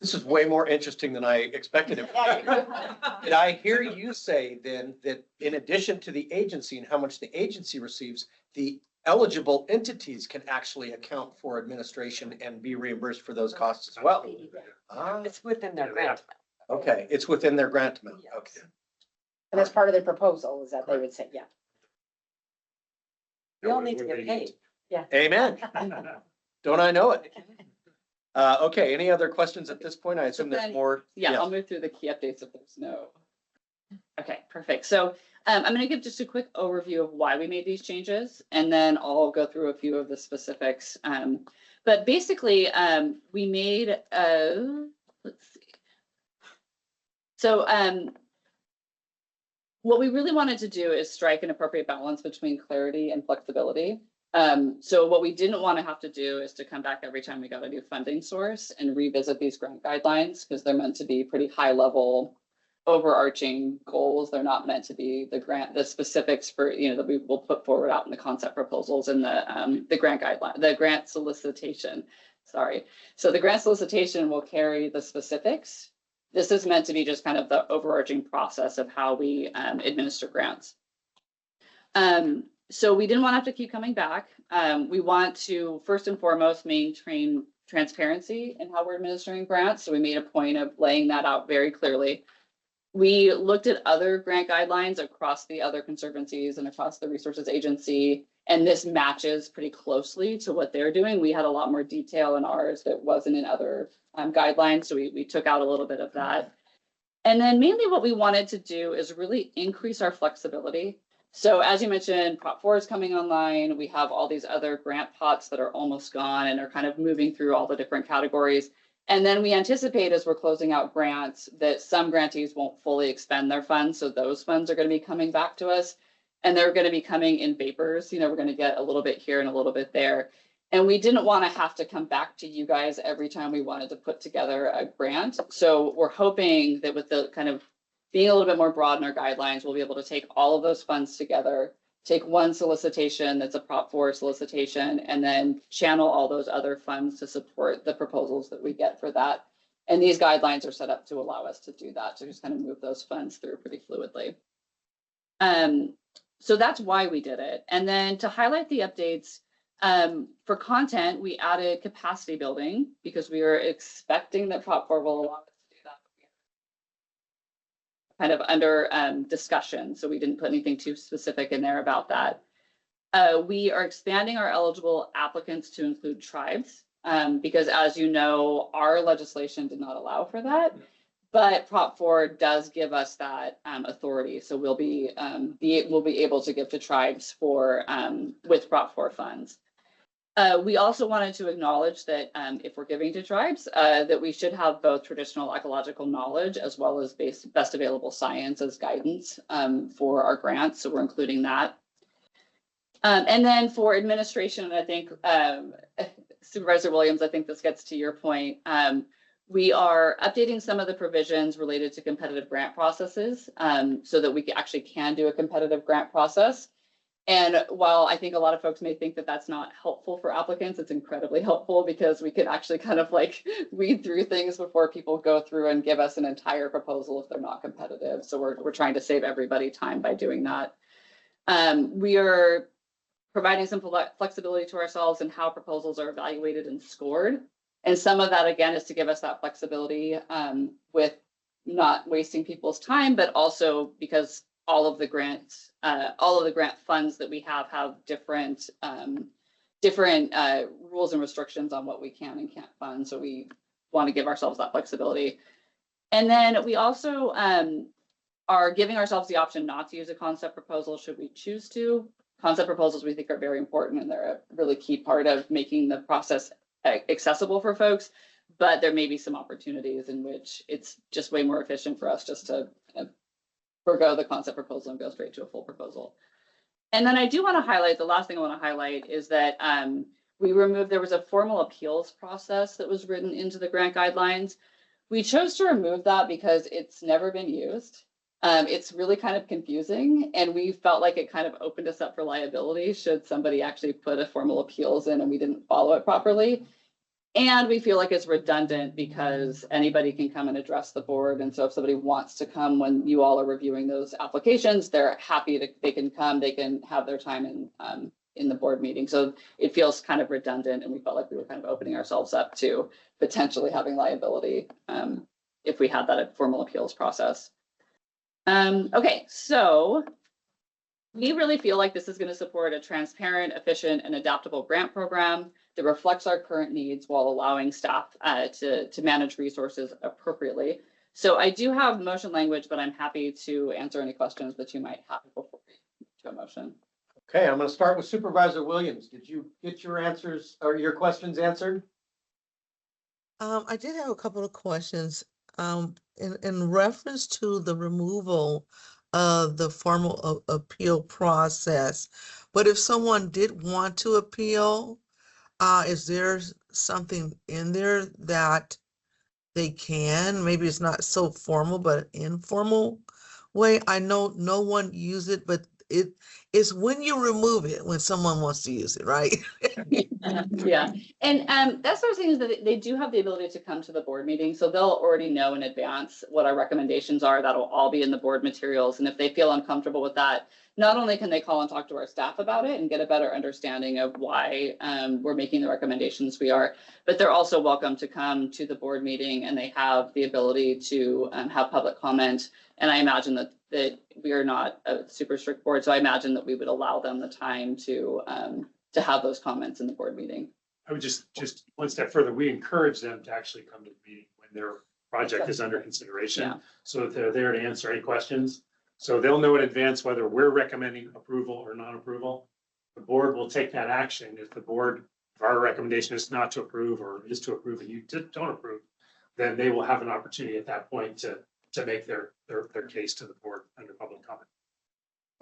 This is way more interesting than I expected it. Did I hear you say then that in addition to the agency and how much the agency receives, the eligible entities can actually account for administration and be reimbursed for those costs as well? Ah, It's within their grant. okay, it's within their grant amount. Yes. Okay. And that's part of their proposal is that they would say, yeah. We all need to get paid. Amen. Don't I know it? Okay, any other questions at this point? I assume there's then- more. Yeah, Yes. I'll move through the key updates if there's no. Okay, perfect. So I'm going to give just a quick overview of why we made these changes, and then I'll go through a few of the specifics. But basically, we made, let's see. So what we really wanted to do is strike an appropriate balance between clarity and flexibility. So what we didn't want to have to do is to come back every time we got a new funding source and revisit these grant guidelines, because they're meant to be pretty high level overarching goals. They're not meant to be the specifics for, that we will put forward out in the concept proposals and the grant guideline, the grant solicitation. Sorry. So the grant solicitation will carry the specifics. This is meant to be just kind of the overarching process of how we administer grants. So we didn't want to have to keep coming back. We want to first and foremost maintain transparency in how we're administering grants. So we made a point of laying that out very clearly. We looked at other grant guidelines across the other conservancies and across the resources agency, and this matches pretty closely to what they're doing. We had a lot more detail in ours that wasn't in other guidelines, so we took out a little bit of that. And then mainly what we wanted to do is really increase our flexibility. So as you mentioned, Prop 4 is coming online. We have all these other grant pots that are almost gone and are kind of moving through all the different categories. And then we anticipate as we're closing out grants that some grantees won't fully expend their funds. So those funds are going to be coming back to us, and they're going to be coming in vapors. We're going to get a little bit here and a little bit there. And we didn't want to have to come back to you guys every time we wanted to put together a grant. So we're hoping that with the kind of being a little bit more broad in our guidelines, we'll be able to take all of those funds together take one solicitation that's a Prop 4 solicitation and then channel all those other funds to support the proposals that we get for that. And these guidelines are set up to allow us to do that, to just kind of move those funds through pretty fluidly. So that's why we did it. And then to highlight the updates, for content, we added capacity building because we are expecting that Prop 4 will allow us to do that. Kind of under discussion, so we didn't put anything too specific in there about that. We are expanding our eligible applicants to include tribes because, as you know, our legislation did not allow for that. But Prop 4 does give us that authority, so we'll be able to give to tribes for with Prop 4 funds. We also wanted to acknowledge that if we're giving to tribes, that we should have both traditional ecological knowledge as well as best available science as guidance for our grants. So we're including that. And then for administration, I think Supervisor Williams, I think this gets to your point. We are updating some of the provisions related to competitive grant processes so that we actually can do a competitive grant process. And while I think a lot of folks may think that that's not helpful for applicants, it's incredibly helpful because we can actually kind of like weed through things before people go through and give us an entire proposal if they're not competitive. So we're trying to save everybody time by doing that. We are providing some flexibility to ourselves in how proposals are evaluated and scored. And some of that, again, is to give us that flexibility with not wasting people's time, but also because all of the grant funds that we have different rules and restrictions on what we can and can't fund. So we want to give ourselves that flexibility. And then we also are giving ourselves the option not to use a concept proposal should we choose to. Concept proposals we think are very important and they're a really key part of making the process accessible for folks, but there may be some opportunities in which it's just way more efficient for us just to forego the concept proposal and go straight to a full proposal. And then I do want to highlight, the last thing I want to highlight is that there was a formal appeals process that was written into the grant guidelines. We chose to remove that because it's never been used. It's really kind of confusing, and we felt like it kind of opened us up for liability should somebody actually put a formal appeals in and we didn't follow it properly. And we feel like it's redundant because anybody can come and address the board. And so if somebody wants to come when you all are reviewing those applications, they're happy to, they can come, they can have their time in the board meeting. So it feels kind of redundant, and we felt like we were kind of opening ourselves up to potentially having liability if we had that formal appeals process. Okay, so we really feel like this is going to support a transparent, efficient, and adaptable grant program that reflects our current needs while allowing staff to manage resources appropriately. So I do have motion language, but I'm happy to answer any questions that you might have before we move to a motion. Okay, I'm going to start with Supervisor Williams. Did you get your answers or your questions answered? I did have a couple of questions. In reference to the removal of the formal appeal process, but if someone did want to appeal, is there something in there that they can? Maybe it's not so formal, but informal way. I know no one use it, but it's when you remove it when someone wants to use it, right? Yeah, and that's what I'm saying is that they do have the ability to come to the board meeting, so they'll already know in advance what our recommendations are. That'll all be in the board materials, and if they feel uncomfortable with that, not only can they call and talk to our staff about it and get a better understanding of why we're making the recommendations we are, but they're also welcome to come to the board meeting, and they have the ability to have public comment. And I imagine that we are not a super strict board, so I imagine that we would allow them the time to have those comments in the board meeting. I would just one step further, we encourage them to actually come to the meeting when their project is under consideration. Yeah. So that they're there to answer any questions. So they'll know in advance whether we're recommending approval or non-approval. The board will take that action. If our recommendation is not to approve or is to approve and you don't approve, then they will have an opportunity at that point to make their case to the board under public comment.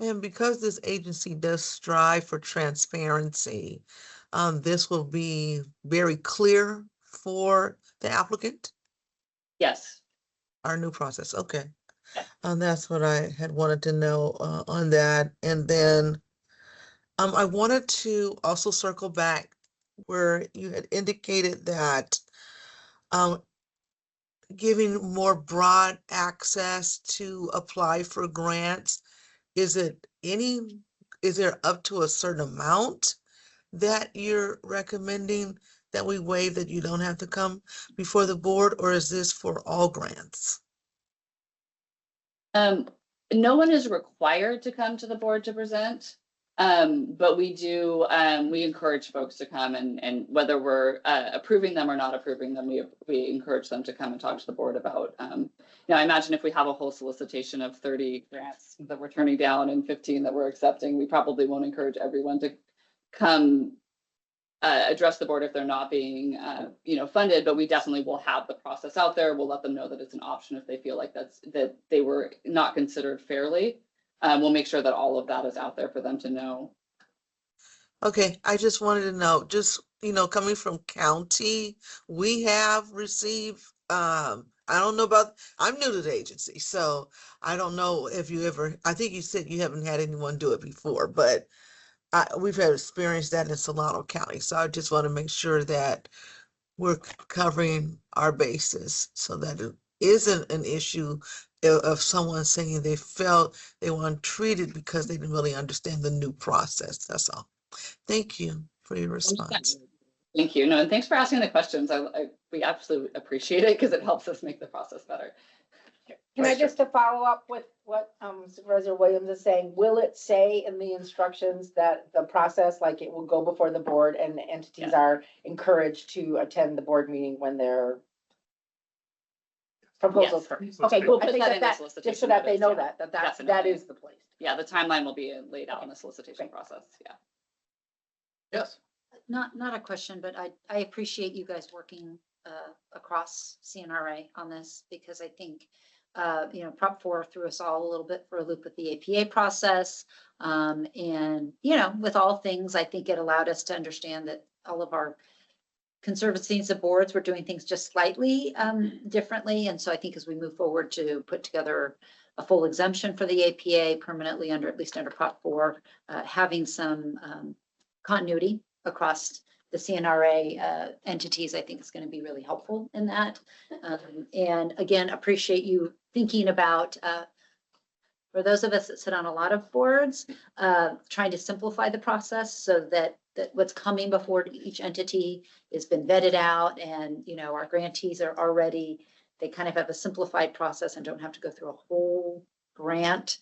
And because this agency does strive for transparency, this will be very clear for the applicant? Yes. Our new process, okay. That's what I had wanted to know on that. And then I wanted to also circle back where you had indicated that um, giving more broad access to apply for grants. Is there up to a certain amount that you're recommending that we waive, that you don't have to come before the board, or is this for all grants? No one is required to come to the board to present. But we do, we encourage folks to come and whether we're approving them or not approving them, we encourage them to come and talk to the board about. I imagine if we have a whole solicitation of 30 grants that we're turning down and 15 that we're accepting, we probably won't encourage everyone to come address the board if they're not being, funded, but we definitely will have the process out there. We'll let them know that it's an option if they feel like that they were not considered fairly. We'll make sure that all of that is out there for them to know. Okay, I just wanted to know, just, coming from county, we have received, I don't know about, I'm new to the agency, so I don't know if you ever, I think you said you haven't had anyone do it before, but we've had experienced that in Solano County, so I just want to make sure that we're covering our bases so that it isn't an issue of someone saying they felt they weren't treated because they didn't really understand the new process. That's all. Thank you for your response. Thank you. No, and thanks for asking the questions. We absolutely appreciate it because it helps us make the process better. Can I just to follow up with what Supervisor Williams is saying, will it say in the instructions that the process, like it will go before the board and the entities are encouraged to attend the board meeting when their proposals Yes. come? Okay, We'll I put think that in the that, solicitation just so that they notice, know yeah. that Definitely. is the place. Yeah, the timeline will be laid out in the solicitation process. Yeah. Yes. Not a question, but I appreciate you guys working across CNRA on this, because I think Prop 4 threw us all a little bit for a loop with the APA process. And with all things, I think it allowed us to understand that all of our conservancies and boards were doing things just slightly differently. And so I think as we move forward to put together a full exemption for the APA permanently at least under Prop 4, having some continuity across the CNRA entities, I think is going to be really helpful in that. And again, appreciate you thinking about, for those of us that sit on a lot of boards, trying to simplify the process so that what's coming before each entity has been vetted out, and our grantees are already, they kind of have a simplified process and don't have to go through a whole grant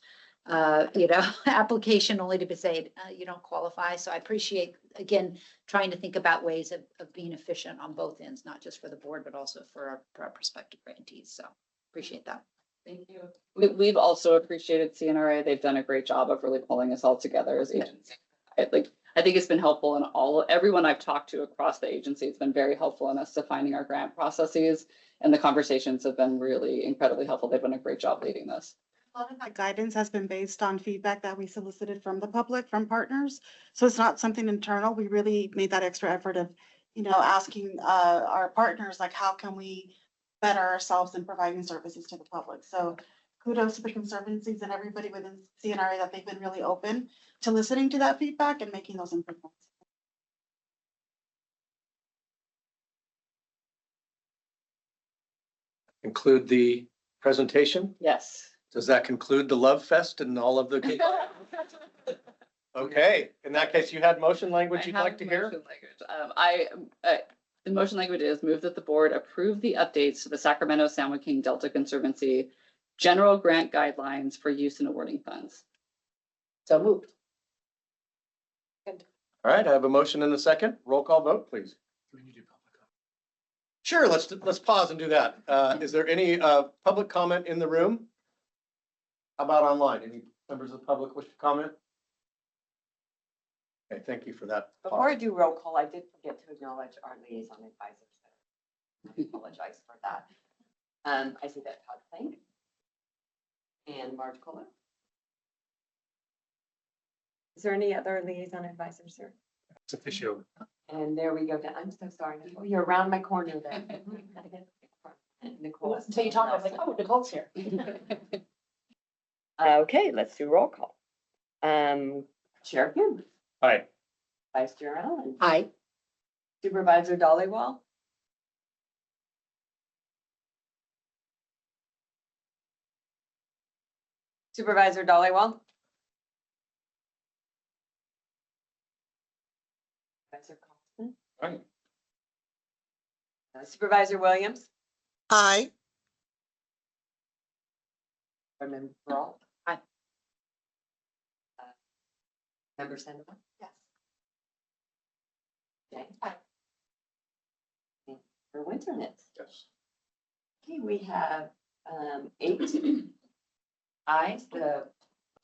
application only to be said, you don't qualify. So I appreciate, again, trying to think about ways of being efficient on both ends, not just for the board, but also for our prospective grantees. So appreciate that. Thank you. We've also appreciated CNRA. They've done a great job of really pulling us all together as agencies. I think it's been helpful in everyone I've talked to across the agency. It's been very helpful in us defining our grant processes, and the conversations have been really incredibly helpful. They've done a great job leading this. A lot of that guidance has been based on feedback that we solicited from the public, from partners. So it's not something internal. We really made that extra effort of, asking our partners, like, how can we better ourselves in providing services to the public? So kudos to the conservancies and everybody within CNRA that they've been really open to listening to that feedback and making those improvements. Conclude the presentation. Yes. Does that conclude the Love Fest and all of the? Okay, in that case, you had motion language you'd like to hear? The motion language is move that the board approve the updates to the Sacramento-San Joaquin Delta Conservancy general grant guidelines for use in awarding funds. So moved. All right, I have a motion in the second. Roll call vote, please. Sure, let's pause and do that. Is there any public comment in the room? How about online? Any members of the public wish to comment? Okay, thank you for that. Before I do roll call, I did forget to acknowledge our liaison advisors. I apologize for that. I see that Todd Plank and Marge Kohler. Is there any other liaison advisors here? It's official. And there we go. I'm so sorry, Nicole. You're around my corner there. Nicole. Until you talk, I was like, oh, Nicole's here. Okay, let's do roll call. Chair Hume. Aye. Vice Chair Allen, Aye. Supervisor Dollywall. Supervisor Dollywall. Supervisor Carlson. Aye. Supervisor Williams. Aye. Member Brawl. Aye. Member Sandoval. Yes. Jane. Aye. For Winternet. Yes. Okay, we have 8 ayes, the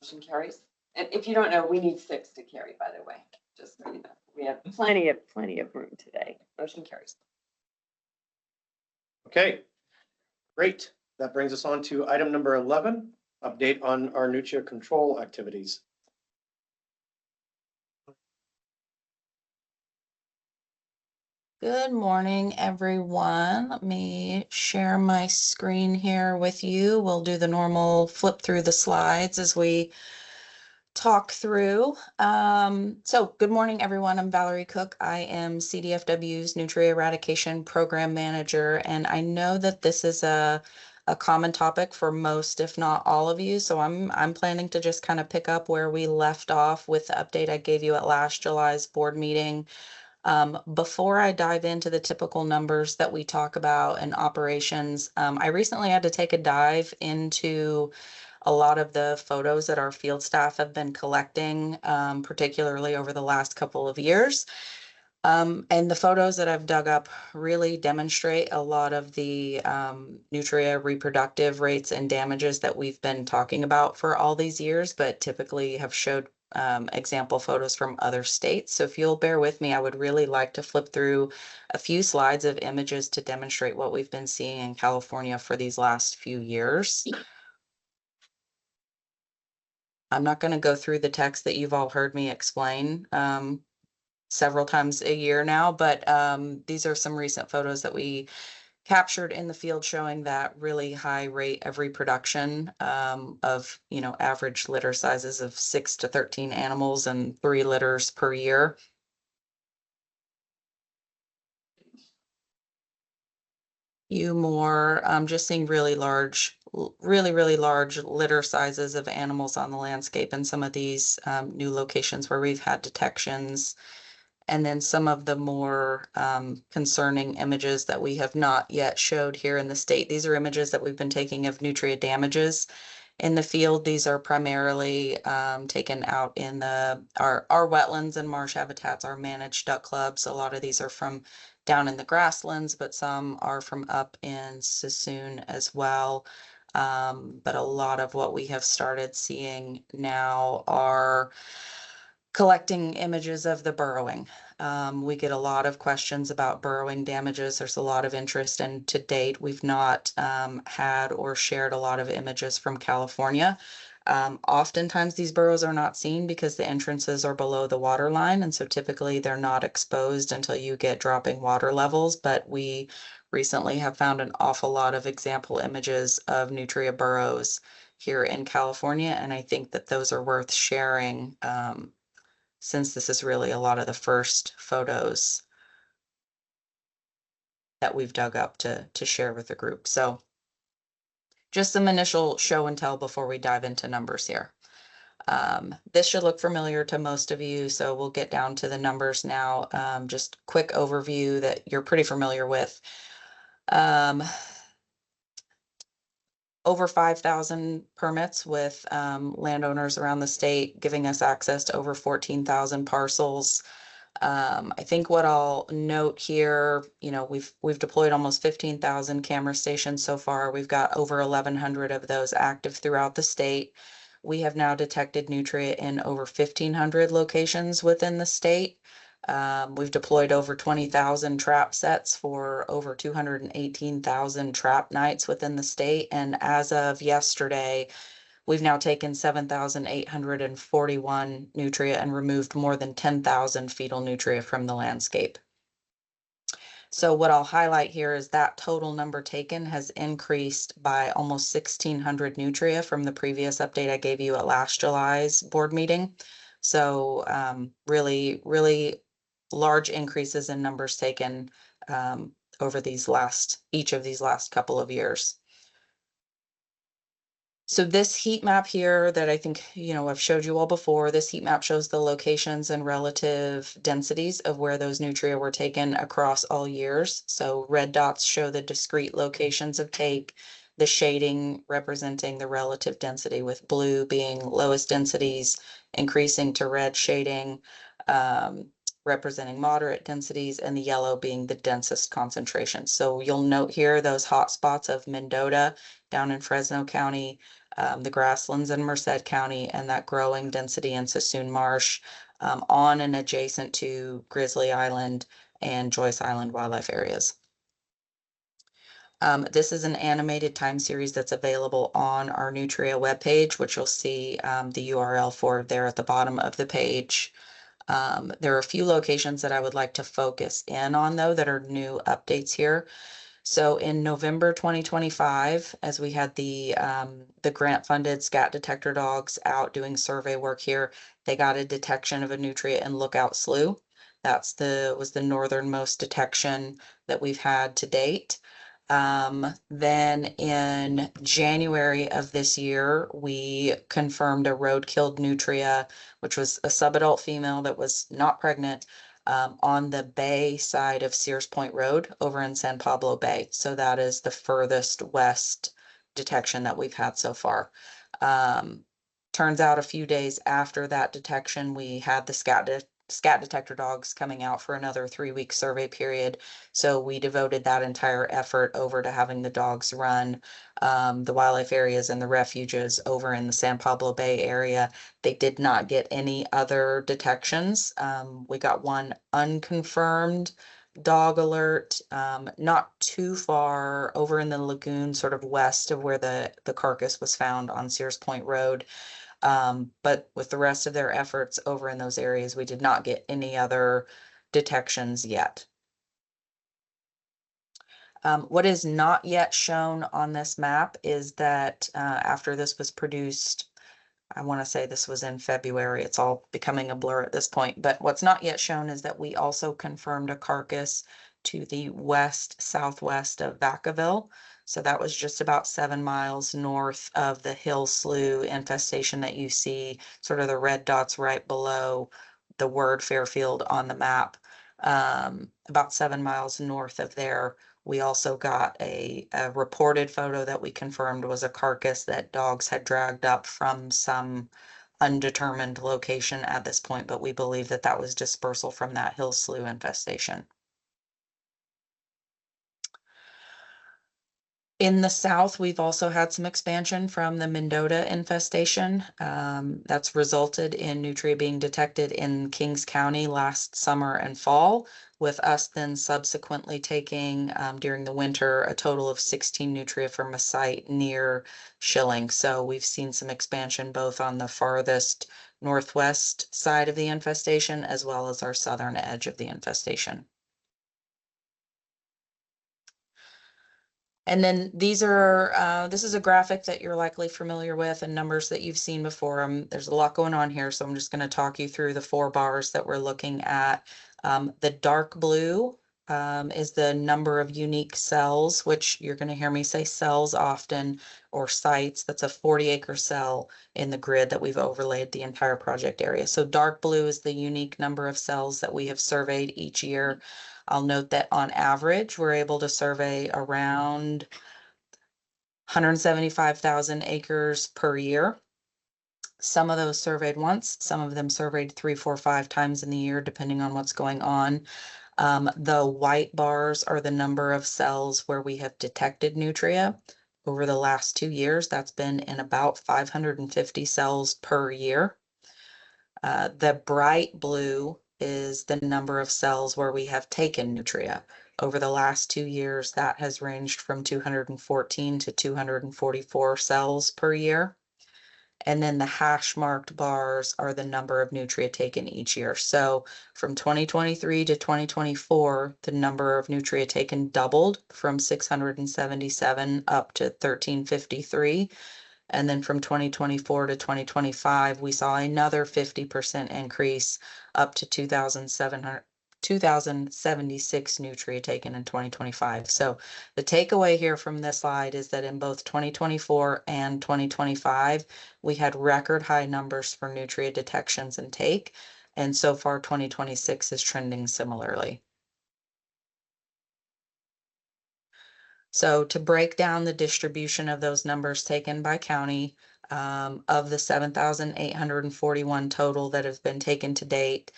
motion carries. And if you don't know, we need 6 to carry, by the way, just so you know. We have plenty of room today. Motion carries. Okay, great. That brings us on to item number 11, update on our Nutria control activities. Good morning, everyone. Let me share my screen here with you. We'll do the normal flip through the slides as we talk through. So good morning, everyone. I'm Valerie Cook. I am CDFW's Nutria Eradication Program Manager, and I know that this is a common topic for most, if not all of you. So I'm planning to just kind of pick up where we left off with the update I gave you at last July's board meeting. Before I dive into the typical numbers that we talk about in operations, I recently had to take a dive into a lot of the photos that our field staff have been collecting, particularly over the last couple of years. And the photos that I've dug up really demonstrate a lot of the nutria reproductive rates and damages that we've been talking about for all these years, but typically have showed example photos from other states. So if you'll bear with me, I would really like to flip through a few slides of images to demonstrate what we've been seeing in California for these last few years. I'm not going to go through the text that you've all heard me explain several times a year now, but these are some recent photos that we captured in the field showing that really high rate of reproduction of, average litter sizes of 6 to 13 animals and 3 litters per year. Just seeing really large litter sizes of animals on the landscape in some of these new locations where we've had detections. And then some of the more concerning images that we have not yet showed here in the state. These are images that we've been taking of nutria damages in the field. These are primarily taken out in our wetlands and marsh habitats, our managed duck clubs. A lot of these are from down in the grasslands, but some are from up in Suisun as well. But a lot of what we have started seeing now are collecting images of the burrowing. We get a lot of questions about burrowing damages. There's a lot of interest, and to date, we've not had or shared a lot of images from California. Oftentimes these burrows are not seen because the entrances are below the water line, and so typically they're not exposed until you get dropping water levels, but we recently have found an awful lot of example images of nutria burrows here in California, and I think that those are worth sharing since this is really a lot of the first photos that we've dug up to share with the group. So just some initial show and tell before we dive into numbers here. This should look familiar to most of you, so we'll get down to the numbers now. Just quick overview that you're pretty familiar with. Over 5,000 permits with landowners around the state, giving us access to over 14,000 parcels. I think what I'll note here, we've deployed almost 15,000 camera stations so far. We've got over 1,100 of those active throughout the state. We have now detected nutria in over 1,500 locations within the state. We've deployed over 20,000 trap sets for over 218,000 trap nights within the state. And as of yesterday, we've now taken 7,841 nutria and removed more than 10,000 fetal nutria from the landscape. So what I'll highlight here is that total number taken has increased by almost 1,600 nutria from the previous update I gave you at last July's board meeting. So really, really large increases in numbers taken over each of these last couple of years. So this heat map here that I think, I've showed you all before, this heat map shows the locations and relative densities of where those nutria were taken across all years. So red dots show the discrete locations of take, the shading representing the relative density, with blue being lowest densities, increasing to red shading, representing moderate densities, and the yellow being the densest concentration. So you'll note here those hot spots of Mendota down in Fresno County, the grasslands in Merced County, and that growing density in Suisun Marsh, on and adjacent to Grizzly Island and Joyce Island wildlife areas. This is an animated time series that's available on our Nutria webpage, which you'll see the URL for there at the bottom of the page. There are a few locations that I would like to focus in on, though, that are new updates here. So in November 2025, as we had the grant-funded scat detector dogs out doing survey work here, they got a detection of a nutria in Lookout Slough. Was the northernmost detection that we've had to date. Then in January of this year, we confirmed a road-killed nutria, which was a subadult female that was not pregnant, on the bay side of Sears Point Road over in San Pablo Bay. So that is the furthest west detection that we've had so far. Turns out a few days after that detection, we had the scat detector dogs coming out for another 3-week survey period. So we devoted that entire effort over to having the dogs run the wildlife areas and the refuges over in the San Pablo Bay area. They did not get any other detections. We got one unconfirmed dog alert, not too far over in the lagoon, sort of west of where the carcass was found on Sears Point Road. But with the rest of their efforts over in those areas, we did not get any other detections yet. What is not yet shown on this map is that after this was produced, I want to say this was in February, it's all becoming a blur at this point, but what's not yet shown is that we also confirmed a carcass to the southwest of Vacaville. So that was just about 7 miles north of the Hill Slough infestation that you see, sort of the red dots right below the word Fairfield on the map. About 7 miles north of there, we also got a reported photo that we confirmed was a carcass that dogs had dragged up from some undetermined location at this point, but we believe that that was dispersal from that Hill Slough infestation. In the south, we've also had some expansion from the Mendota infestation. That's resulted in nutria being detected in Kings County last summer and fall, with us then subsequently taking during the winter a total of 16 nutria from a site near Schilling. So we've seen some expansion both on the farthest northwest side of the infestation as well as our southern edge of the infestation. And then this is a graphic that you're likely familiar with and numbers that you've seen before. There's a lot going on here, so I'm just going to talk you through the 4 bars that we're looking at. The dark blue is the number of unique cells, which you're going to hear me say cells often, or sites. That's a 40-acre cell in the grid that we've overlaid the entire project area. So dark blue is the unique number of cells that we have surveyed each year. I'll note that on average, we're able to survey around 175,000 acres per year. Some of those surveyed once, some of them surveyed 3, 4, 5 times in the year, depending on what's going on. The white bars are the number of cells where we have detected nutria. Over the last 2 years, that's been in about 550 cells per year. The bright blue is the number of cells where we have taken nutria. Over the last 2 years, that has ranged from 214 to 244 cells per year. And then the hash marked bars are the number of nutria taken each year. So from 2023 to 2024, the number of nutria taken doubled from 677 up to 1353. And then from 2024 to 2025, we saw another 50% increase up to 2,076 Nutria taken in 2025. So the takeaway here from this slide is that in both 2024 and 2025, we had record high numbers for Nutria detections and take. And so far, 2026 is trending similarly. So to break down the distribution of those numbers taken by county, of the 7,841 total that have been taken to date,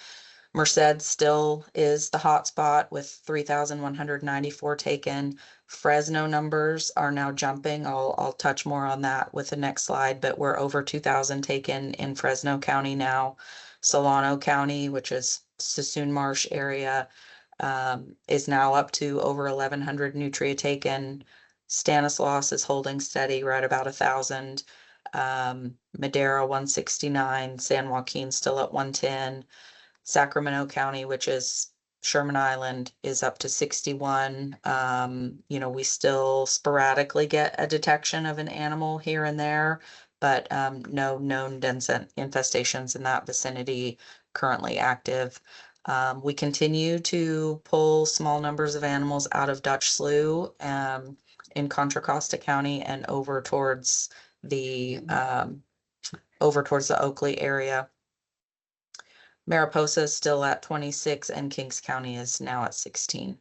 Merced still is the hotspot with 3,194 taken. Fresno numbers are now jumping. I'll touch more on that with the next slide, but we're over 2,000 taken in Fresno County now. Solano County, which is Suisun Marsh area, is now up to over 1,100 Nutria taken. Stanislaus is holding steady right about 1,000. Madera 169, San Joaquin still at 110. Sacramento County, which is Sherman Island, is up to 61. We still sporadically get a detection of an animal here and there, but no known dense infestations in that vicinity currently active. We continue to pull small numbers of animals out of Dutch Slough in Contra Costa County and over towards the Oakley area. Mariposa is still at 26 and Kings County is now at 16.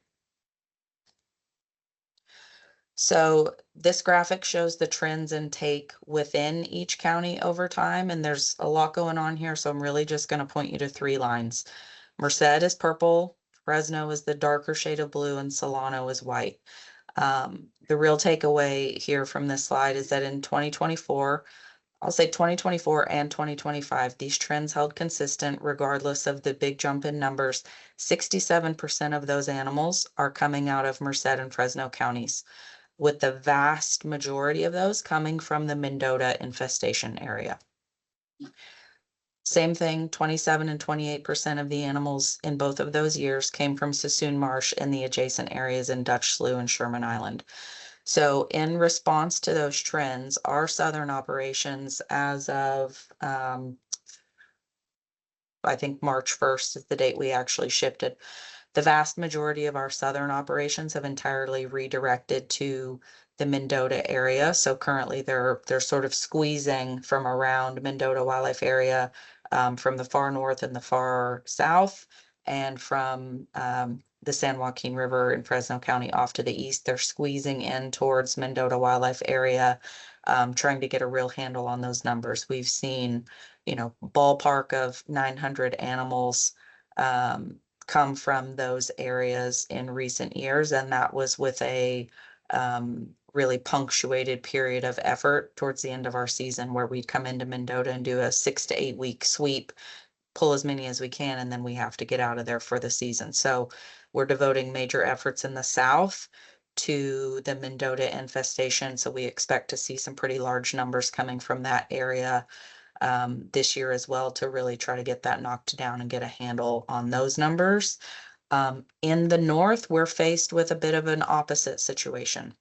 So this graphic shows the trends in take within each county over time, and there's a lot going on here, so I'm really just going to point you to 3 lines. Merced is purple, Fresno is the darker shade of blue, and Solano is white. The real takeaway here from this slide is that in 2024, I'll say 2024 and 2025, these trends held consistent regardless of the big jump in numbers. 67% of those animals are coming out of Merced and Fresno counties, with the vast majority of those coming from the Mendota infestation area. Same thing, 27 and 28% of the animals in both of those years came from Suisun Marsh and the adjacent areas in Dutch Slough and Sherman Island. So in response to those trends, our southern operations as of, I think March 1st is the date we actually shifted. The vast majority of our southern operations have entirely redirected to the Mendota area. So currently they're sort of squeezing from around Mendota Wildlife Area, from the far north and the far south, and from the San Joaquin River in Fresno County off to the east. They're squeezing in towards Mendota Wildlife Area, trying to get a real handle on those numbers. We've seen, ballpark of 900 animals come from those areas in recent years, and that was with a really punctuated period of effort towards the end of our season where we'd come into Mendota and do a 6 to 8 week sweep, pull as many as we can, and then we have to get out of there for the season. So we're devoting major efforts in the south to the Mendota infestation. So we expect to see some pretty large numbers coming from that area this year as well, to really try to get that knocked down and get a handle on those numbers. In the north, we're faced with a bit of an opposite situation.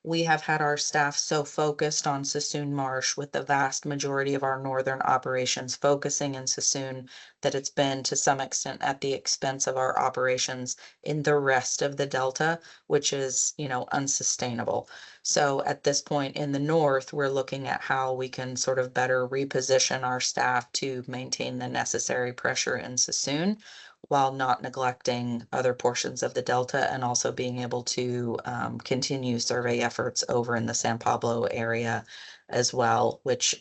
We have had our staff so focused on Suisun Marsh, with the vast majority of our northern operations focusing in Suisun, that it's been to some extent at the expense of our operations in the rest of the Delta, which is, unsustainable. So at this point in the north, we're looking at how we can sort of better reposition our staff to maintain the necessary pressure in Suisun, while not neglecting other portions of the Delta, and also being able to continue survey efforts over in the San Pablo area as well, which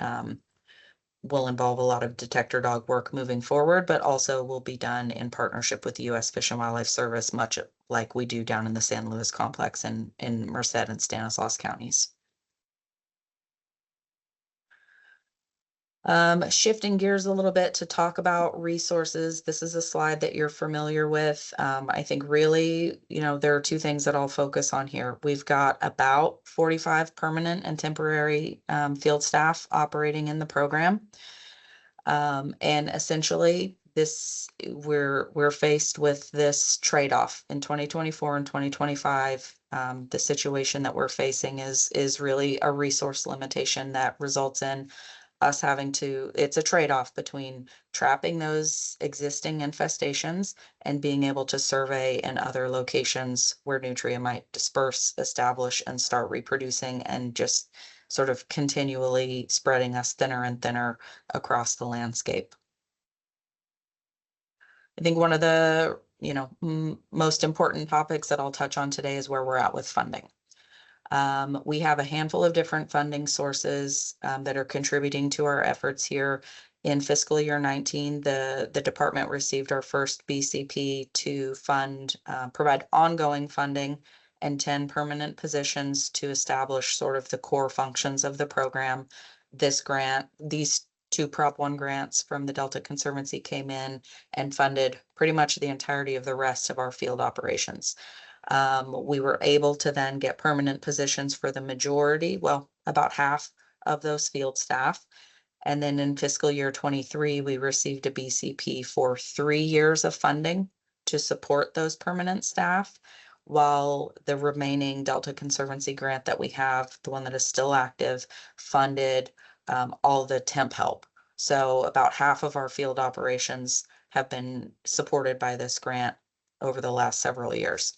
will involve a lot of detector dog work moving forward, but also will be done in partnership with the U.S. Fish and Wildlife Service, much like we do down in the San Luis complex in Merced and Stanislaus counties. Shifting gears a little bit to talk about resources. This is a slide that you're familiar with. I think really, there are 2 things that I'll focus on here. We've got about 45 permanent and temporary field staff operating in the program. And essentially we're faced with this trade-off in 2024 and 2025. the situation that we're facing is really a resource limitation that results in us having to, it's a trade-off between trapping those existing infestations and being able to survey in other locations where Nutria might disperse, establish, and start reproducing and just sort of continually spreading us thinner and thinner across the landscape. I think one of the, most important topics that I'll touch on today is where we're at with funding. We have a handful of different funding sources that are contributing to our efforts here. In fiscal year 19, the department received our first BCP to provide ongoing funding and 10 permanent positions to establish sort of the core functions of the program. These 2 Prop 1 grants from the Delta Conservancy came in and funded pretty much the entirety of the rest of our field operations. We were able to then get permanent positions for the majority, well, about half of those field staff. And then in fiscal year 23, we received a BCP for 3 years of funding to support those permanent staff, while the remaining Delta Conservancy grant that we have, the one that is still active, funded all the temp help. So about half of our field operations have been supported by this grant over the last several years.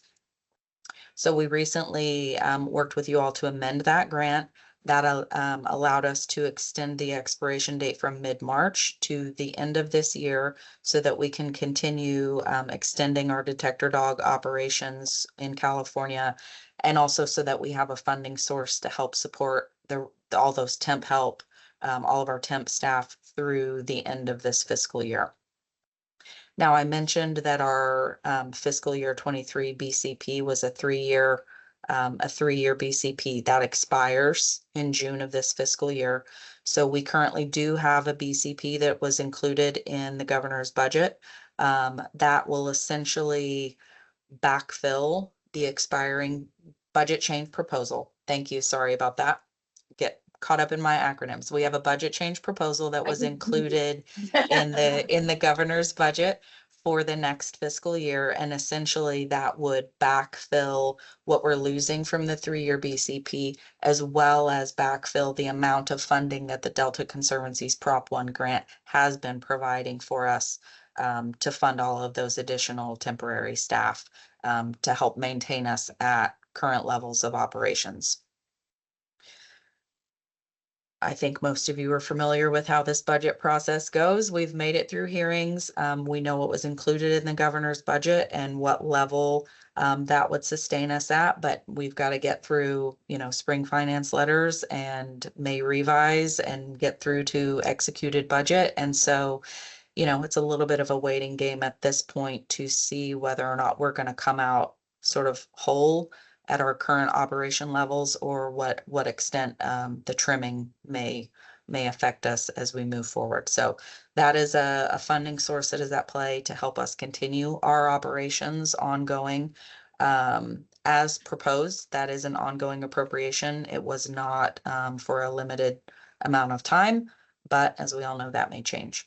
So we recently worked with you all to amend that grant. That allowed us to extend the expiration date from mid-March to the end of this year so that we can continue extending our detector dog operations in California, and also so that we have a funding source to help support all those temp help, all of our temp staff through the end of this fiscal year. Now, I mentioned that our fiscal year 23 BCP was a 3-year BCP that expires in June of this fiscal year. So we currently do have a BCP that was included in the governor's budget that will essentially backfill the expiring budget change proposal. Thank you. Sorry about that. Get caught up in my acronyms. We have a budget change proposal that was included in the governor's budget for the next fiscal year, and essentially that would backfill what we're losing from the 3-year BCP, as well as backfill the amount of funding that the Delta Conservancy's Prop 1 grant has been providing for us to fund all of those additional temporary staff to help maintain us at current levels of operations. I think most of you are familiar with how this budget process goes. We've made it through hearings. We know what was included in the governor's budget and what level that would sustain us at, but we've got to get through, spring finance letters and May revise and get through to executed budget. And so, it's a little bit of a waiting game at this point to see whether or not we're going to come out sort of whole at our current operation levels, or what extent the trimming may affect us as we move forward. So that is a funding source that is at play to help us continue our operations ongoing. As proposed, that is an ongoing appropriation. It was not for a limited amount of time, but as we all know, that may change.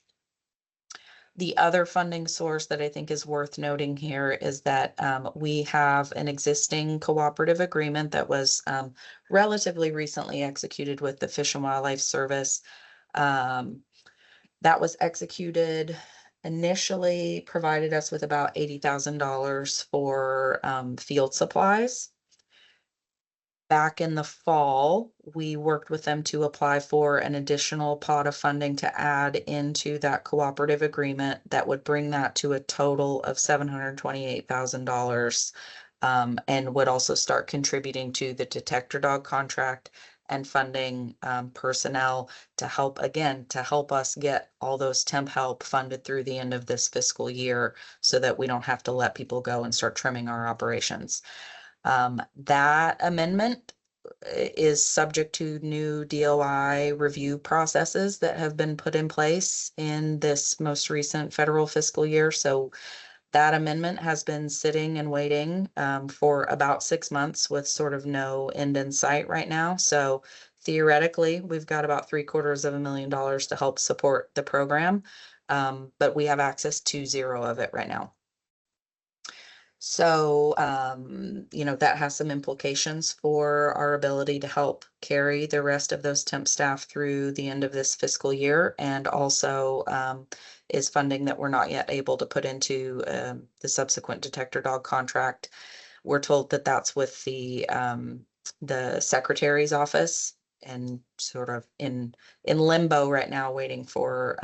The other funding source that I think is worth noting here is that we have an existing cooperative agreement that was relatively recently executed with the Fish and Wildlife Service. That was executed, initially provided us with about $80,000 for field supplies. Back in the fall, we worked with them to apply for an additional pot of funding to add into that cooperative agreement that would bring that to a total of $728,000 and would also start contributing to the detector dog contract and funding personnel to help us get all those temp help funded through the end of this fiscal year so that we don't have to let people go and start trimming our operations. That amendment is subject to new DOI review processes that have been put in place in this most recent federal fiscal year. So that amendment has been sitting and waiting for about 6 months with sort of no end in sight right now. So theoretically, we've got about $750,000 to help support the program, but we have access to 0 of it right now. So, you know, that has some implications for our ability to help carry the rest of those temp staff through the end of this fiscal year, and also is funding that we're not yet able to put into the subsequent detector dog contract. We're told that that's with the secretary's office, and sort of in limbo right now, waiting for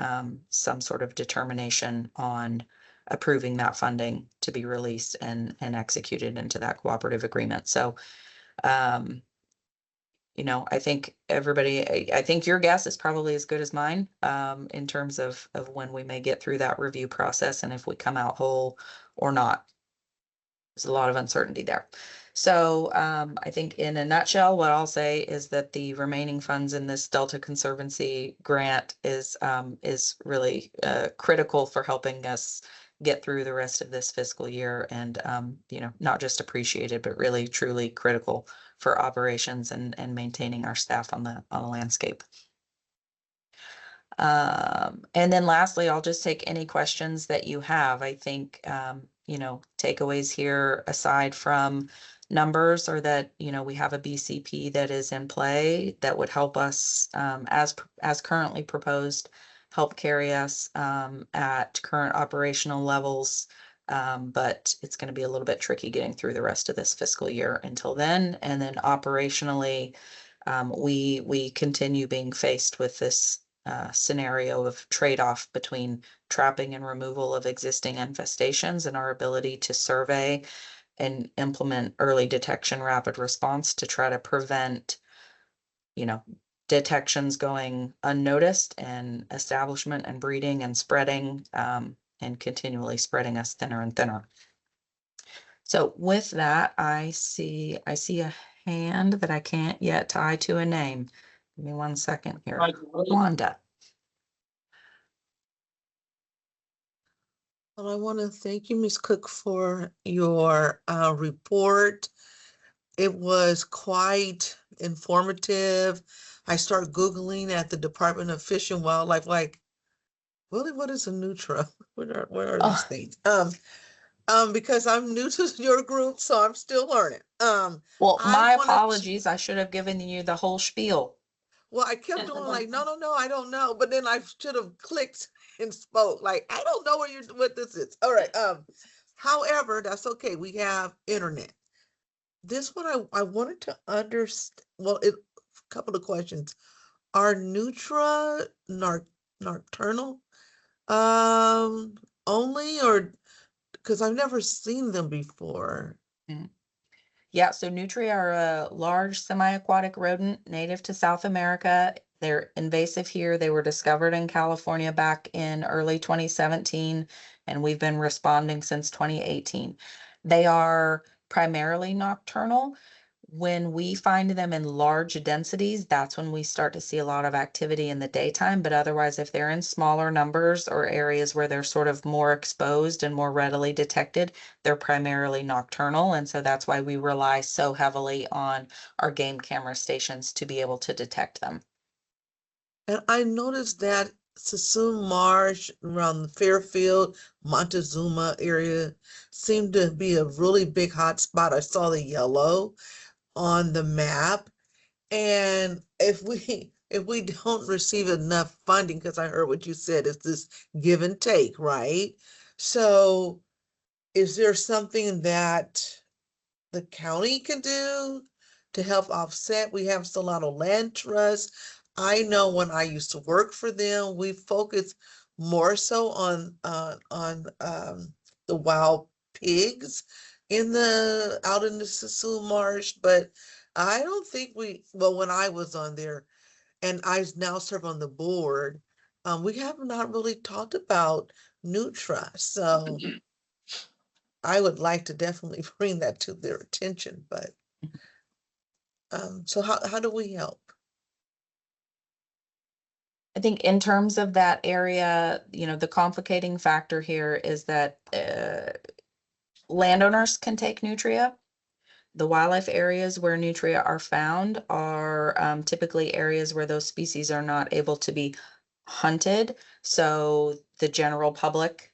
some sort of determination on approving that funding to be released and executed into that cooperative agreement. So, you know, I think everybody, I think your guess is probably as good as mine, in terms of when we may get through that review process and if we come out whole or not. There's a lot of uncertainty there. So I think in a nutshell, what I'll say is that the remaining funds in this Delta Conservancy grant is really critical for helping us get through the rest of this fiscal year, and you know, not just appreciated, but really truly critical for operations and maintaining our staff on the landscape. And then lastly, I'll just take any questions that you have. I think, you know, takeaways here, aside from numbers, or that, you know, we have a BCP that is in play that would help us, as currently proposed, help carry us at current operational levels. But it's going to be a little bit tricky getting through the rest of this fiscal year until then. And then operationally, we continue being faced with this scenario of trade-off between trapping and removal of existing infestations and our ability to survey and implement early detection rapid response to try to prevent, you know, detections going unnoticed and establishment and breeding and spreading, and continually spreading us thinner and thinner. So with that, I see a hand that I can't yet tie to a name. Give me 1 second here. Wanda. Well, I want to thank you, Ms. Cook, for your report. It was quite informative. I started Googling at the Department of Fish and Wildlife, like, really, what is a Nutria? What are these things? Because I'm new to your group, so I'm still learning. Well, my wanted to- apologies. I should have given you the whole spiel. Well, I kept doing like, no, I don't know. But then I should have clicked and spoke like, I don't know what this is. All right. However, that's okay. We have internet. This one I wanted to understand. Well, a couple of questions. Are Nutria nocturnal only, or because I've never seen them before? Yeah, so Nutria are a large semi-aquatic rodent native to South America. They're invasive here. They were discovered in California back in early 2017, and we've been responding since 2018. They are primarily nocturnal. When we find them in large densities, that's when we start to see a lot of activity in the daytime. But otherwise, if they're in smaller numbers or areas where they're sort of more exposed and more readily detected, they're primarily nocturnal. And so that's why we rely so heavily on our game camera stations to be able to detect them. And I noticed that Suisun Marsh around the Fairfield, Montezuma area seemed to be a really big hot spot. I saw the yellow on the map. And if we don't receive enough funding, because I heard what you said, it's this give and take, right? So is there something that the county can do to help offset? We have a lot of land trusts. I know when I used to work for them, we focused more so on the wild pigs out in the Suisun Marsh, but I don't think when I was on there, and I now serve on the board, we have not really talked about Nutria. So I would like to definitely bring that to their attention, but so how do we help? I think in terms of that area, you know, the complicating factor here is that landowners can take Nutria. The wildlife areas where Nutria are found are typically areas where those species are not able to be hunted. So the general public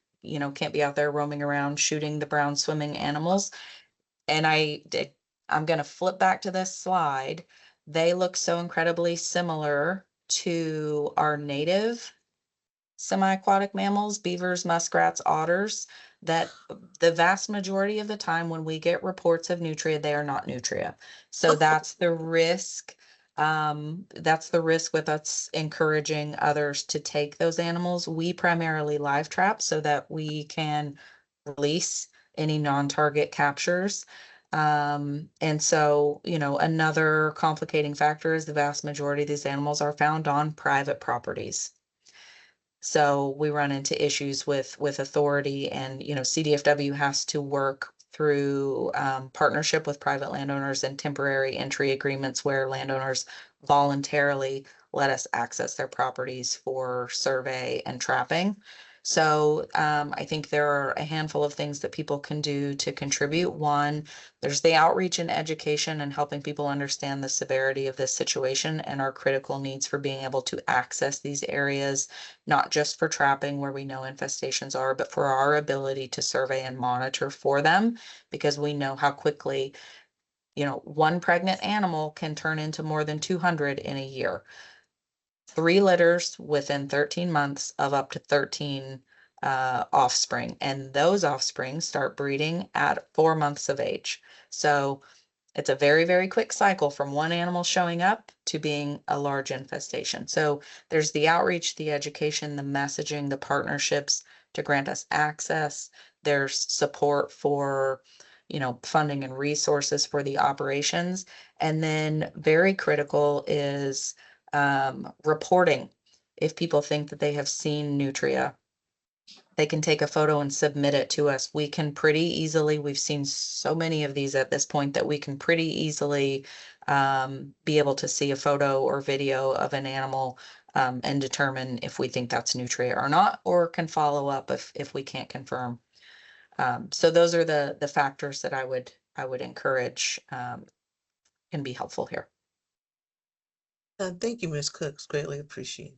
can't be out there roaming around shooting the brown swimming animals. And I'm gonna flip back to this slide. They look so incredibly similar to our native semi-aquatic mammals, beavers, muskrats, otters, that the vast majority of the time when we get reports of nutria, they are not nutria. So that's the risk. That's the risk with us encouraging others to take those animals. We primarily live trap so that we can release any non-target captures. And so, another complicating factor is the vast majority of these animals are found on private properties. So we run into issues with authority, and, CDFW has to work through partnership with private landowners and temporary entry agreements where landowners voluntarily let us access their properties for survey and trapping. So I think there are a handful of things that people can do to contribute. One, there's the outreach and education and helping people understand the severity of this situation and our critical needs for being able to access these areas, not just for trapping where we know infestations are, but for our ability to survey and monitor for them, because we know how quickly, one pregnant animal can turn into more than 200 in a year. 3 litters within 13 months of up to 13 offspring, and those offspring start breeding at 4 months of age. So it's a very, very quick cycle from one animal showing up to being a large infestation. So there's the outreach, the education, the messaging, the partnerships to grant us access. There's support for, funding and resources for the operations. And then very critical is reporting. If people think that they have seen nutria, they can take a photo and submit it to us. We can pretty easily, we've seen so many of these at this point that we can pretty easily be able to see a photo or video of an animal and determine if we think that's nutria or not, or can follow up if we can't confirm. So those are the factors that I would encourage can be helpful here. Thank you, Ms. Cooks. Greatly appreciated.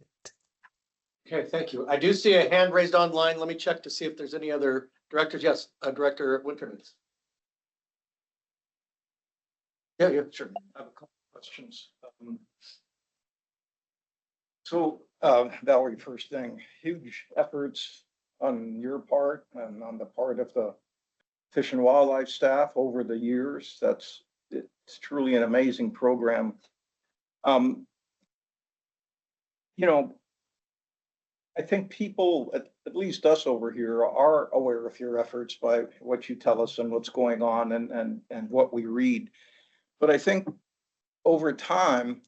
Okay, thank you. I do see a hand raised online. Let me check to see if there's any other directors. Yes, Director Winterman. Yeah, sure. I have a couple of questions. Valerie, first thing, huge efforts on your part and on the part of the Fish and Wildlife staff over the years. It's truly an amazing program. I think people, at least us over here, are aware of your efforts by what you tell us and what's going on and what we read. But I think over time,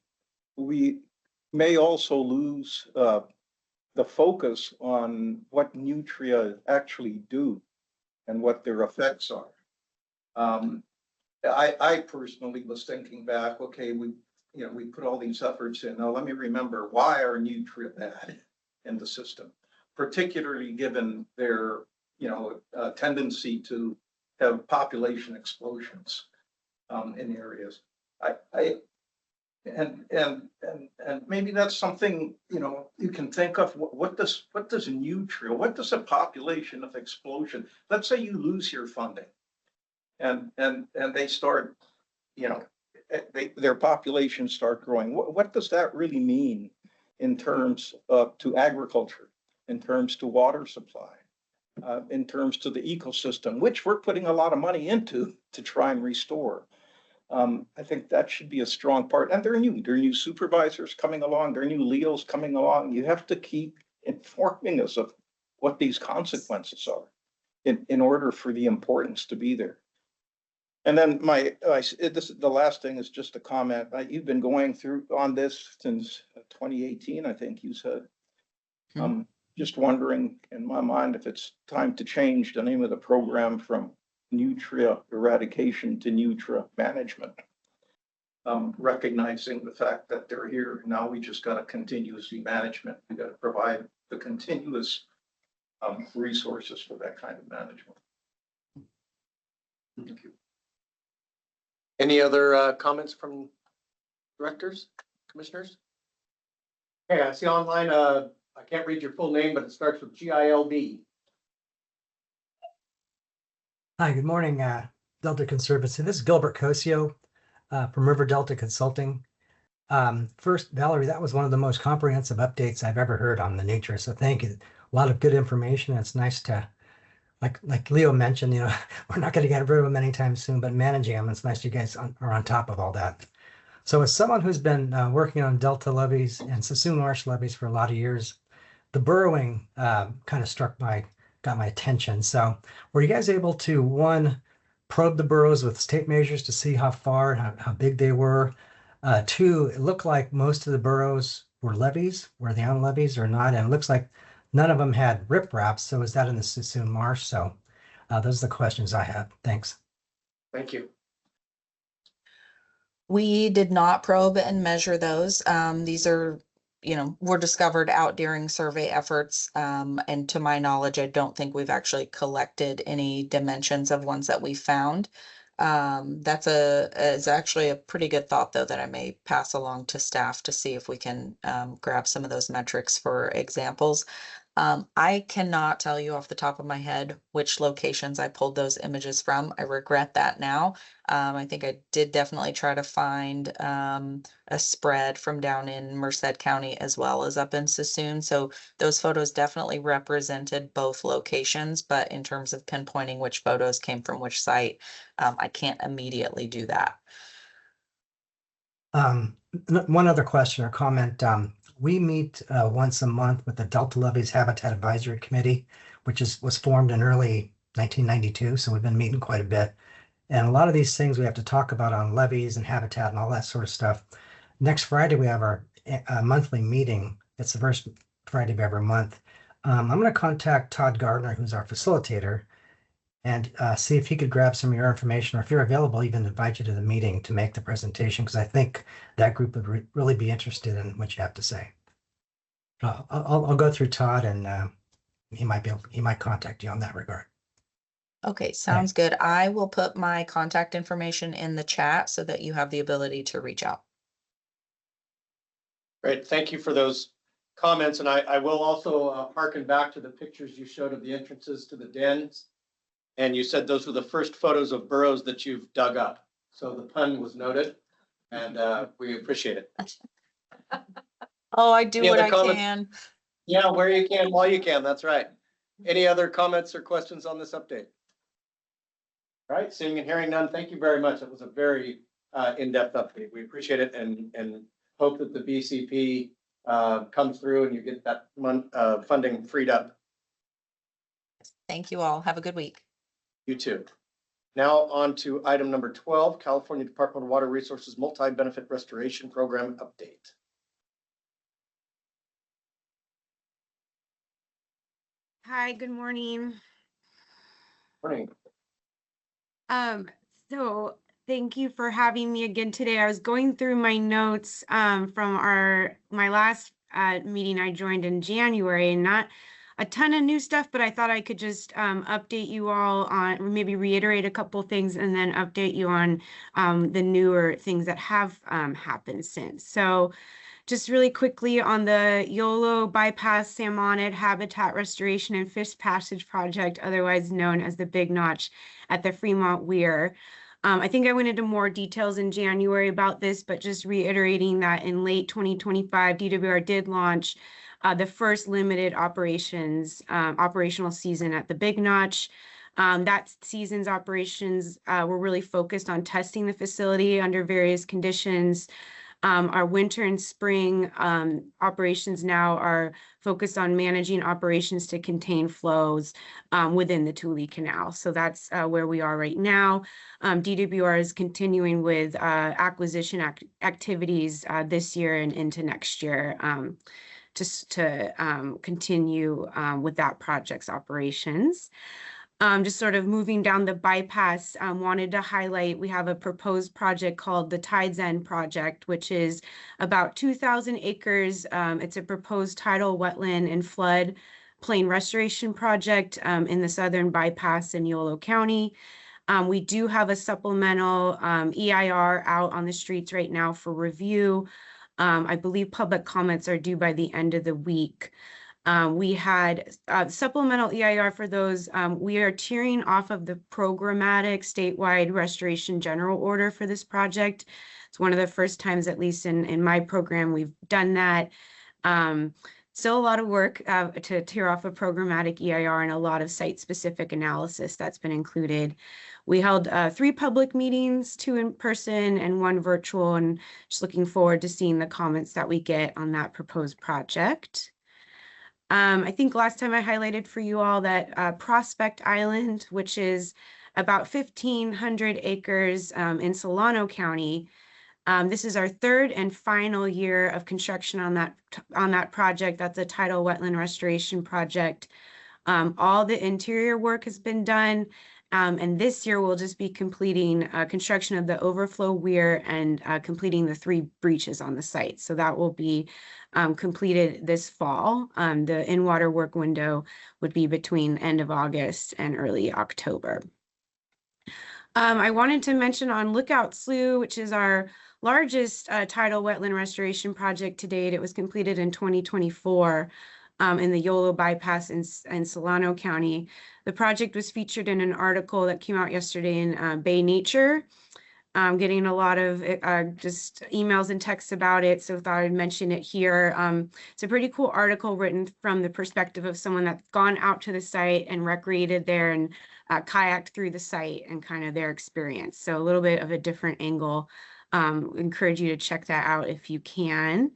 we may also lose the focus on what nutria actually do and what their effects are. I personally was thinking back, okay, we put all these efforts in. Now let me remember, why are nutria bad in the system, particularly given their tendency to have population explosions in areas. And maybe that's something you can think of. What does nutria? What does a population of explosion? Let's say you lose your funding, and they start, their populations start growing. What does that really mean in terms of to agriculture, in terms to water supply, in terms to the ecosystem, which we're putting a lot of money into to try and restore? I think that should be a strong part. And there are new supervisors coming along, there are new LEOs coming along. You have to keep informing us of what these consequences are in order for the importance to be there. And then the last thing is just a comment. You've been going through on this since 2018, I think you said. Just wondering in my mind if it's time to change the name of the program from nutria eradication to nutria management. Recognizing the fact that they're here now, we just got to continuously management. We got to provide the continuous resources for that kind of management. Thank you. Any other comments from directors, commissioners? Okay, I see online, I can't read your full name, but it starts with GILB. Hi, good morning, Delta Conservancy. This is Gilbert Cosio from River Delta Consulting. First, Valerie, that was one of the most comprehensive updates I've ever heard on the Nutria, so thank you. A lot of good information. It's nice to, like Leo mentioned, we're not going to get rid of them anytime soon, but managing them, it's nice you guys are on top of all that. So as someone who's been working on Delta levees and Suisun Marsh levees for a lot of years, the burrowing kind of got my attention. So were you guys able to, one, probe the burrows with tape measures to see how far and how big they were? Two, it looked like most of the burrows were levees. Were they on levees or not? And it looks like none of them had ripraps. So is that in the Suisun Marsh? So those are the questions I have. Thanks. Thank you. We did not probe and measure those. These are, were discovered out during survey efforts. And to my knowledge, I don't think we've actually collected any dimensions of ones that we found. Is actually a pretty good thought, though, that I may pass along to staff to see if we can grab some of those metrics for examples. I cannot tell you off the top of my head which locations I pulled those images from. I regret that now. I think I did definitely try to find a spread from down in Merced County as well as up in Suisun. So those photos definitely represented both locations, but in terms of pinpointing which photos came from which site, I can't immediately do that. One other question or comment. We meet once a month with the Delta Levees Habitat Advisory Committee, which was formed in early 1992. So we've been meeting quite a bit. And a lot of these things we have to talk about on levees and habitat and all that sort of stuff. Next Friday, we have our monthly meeting. It's the first Friday of every month. I'm going to contact Todd Gardner, who's our facilitator, and see if he could grab some of your information, or if you're available, even invite you to the meeting to make the presentation, because I think that group would really be interested in what you have to say. I'll go through Todd, and he might contact you on that regard. Okay, sounds good. I will put my contact information in the chat so that you have the ability to reach out. Great, thank you for those comments. And I will also harken back to the pictures you showed of the entrances to the dens. And you said those were the first photos of burrows that you've dug up. So the pun was noted, and we appreciate it. Oh, I do Any what other I comments? can. Yeah, where you can, while you can, that's right. Any other comments or questions on this update? All right, seeing and hearing none, thank you very much. It was a very in-depth update. We appreciate it and hope that the BCP comes through and you get that funding freed up. Thank you all. Have a good week. You too. Now on to item number 12, California Department of Water Resources Multi-Benefit Restoration Program update. Hi, good morning. Morning. So thank you for having me again today. I was going through my notes from my last meeting I joined in January, and not a ton of new stuff, but I thought I could just update you all on, maybe reiterate a couple things and then update you on the newer things that have happened since. So just really quickly on the Yolo Bypass Salmonid Habitat Restoration and Fish Passage Project, otherwise known as the Big Notch at the Fremont Weir. I think I went into more details in January about this, but just reiterating that in late 2025, DWR did launch the first limited operational season at the Big Notch. That season's operations were really focused on testing the facility under various conditions. Our winter and spring operations now are focused on managing operations to contain flows within the Tule Canal. So that's where we are right now. DWR is continuing with acquisition activities this year and into next year just to continue with that project's operations. Just sort of moving down the bypass, wanted to highlight, we have a proposed project called the Tides End Project, which is about 2,000 acres. It's a proposed tidal, wetland, and flood plain restoration project in the southern bypass in Yolo County. We do have a supplemental EIR out on the streets right now for review. I believe public comments are due by the end of the week. We had supplemental EIR for those. We are tearing off of the programmatic statewide restoration general order for this project. It's one of the first times, at least in my program, we've done that. Still a lot of work to tear off a programmatic EIR and a lot of site-specific analysis that's been included. We held 3 public meetings, 2 in person and 1 virtual, and just looking forward to seeing the comments that we get on that proposed project. I think last time I highlighted for you all that Prospect Island, which is about 1,500 acres in Solano County. This is our 3rd and final year of construction on that project. That's a tidal wetland restoration project. All the interior work has been done. And this year we'll just be completing construction of the overflow weir and completing the 3 breaches on the site. So that will be completed this fall. The in-water work window would be between end of August and early October. I wanted to mention on Lookout Slough, which is our largest tidal wetland restoration project to date. It was completed in 2024 in the Yolo bypass in Solano County. The project was featured in an article that came out yesterday in Bay Nature. Getting a lot of just emails and texts about it, so thought I'd mention it here. It's a pretty cool article written from the perspective of someone that's gone out to the site and recreated there and kayaked through the site and kind of their experience. So a little bit of a different angle. Encourage you to check that out if you can.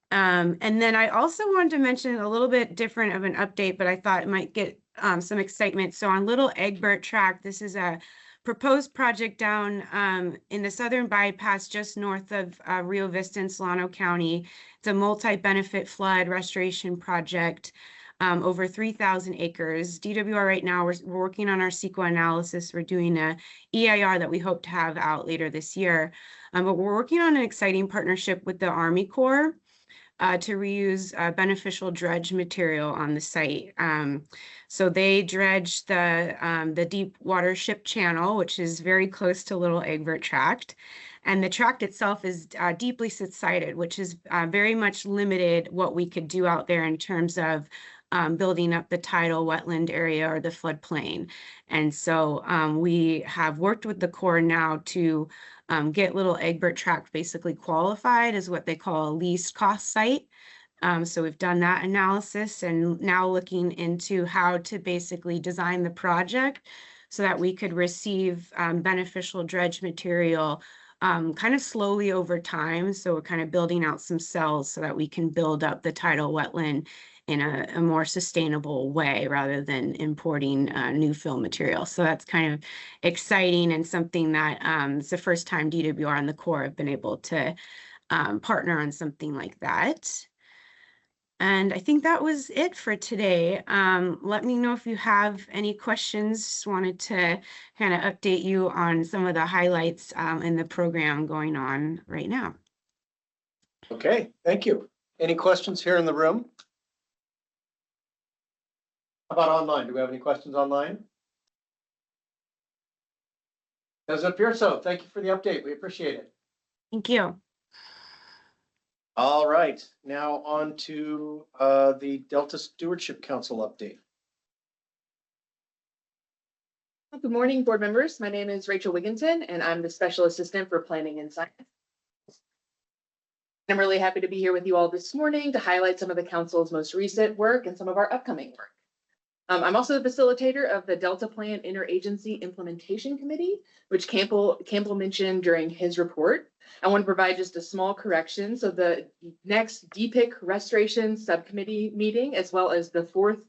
And then I also wanted to mention a little bit different of an update, but I thought it might get some excitement. So on Little Egbert Tract, this is a proposed project down in the southern bypass just north of Rio Vista in Solano County. It's a multi-benefit flood restoration project, over 3,000 acres. DWR right now, we're working on our CEQA analysis. We're doing a EIR that we hope to have out later this year. But we're working on an exciting partnership with the Army Corps to reuse beneficial dredge material on the site. So they dredged the deep water ship channel, which is very close to Little Egbert Tract. And the tract itself is deeply subsided, which is very much limited what we could do out there in terms of building up the tidal wetland area or the floodplain. And so we have worked with the Corps now to get Little Egbert Tract basically qualified as what they call a least cost site. So we've done that analysis and now looking into how to basically design the project so that we could receive beneficial dredge material kind of slowly over time. So we're kind of building out some cells so that we can build up the tidal wetland in a more sustainable way rather than importing new fill material. So that's kind of exciting and something that it's the first time DWR and the Corps have been able to partner on something like that. And I think that was it for today. Let me know if you have any questions. Just wanted to kind of update you on some of the highlights in the program going on right now. Okay, thank you. Any questions here in the room? How about online? Do we have any questions online? Doesn't appear so. Thank you for the update. We appreciate it. Thank you. All right, now on to the Delta Stewardship Council update. Good morning, board members. My name is Rachel Wigginton, and I'm the Special Assistant for Planning and Science. I'm really happy to be here with you all this morning to highlight some of the council's most recent work and some of our upcoming work. I'm also the facilitator of the Delta Plan Interagency Implementation Committee, which Campbell mentioned during his report. I want to provide just a small correction. So the next DPIC Restoration Subcommittee meeting, as well as the 4th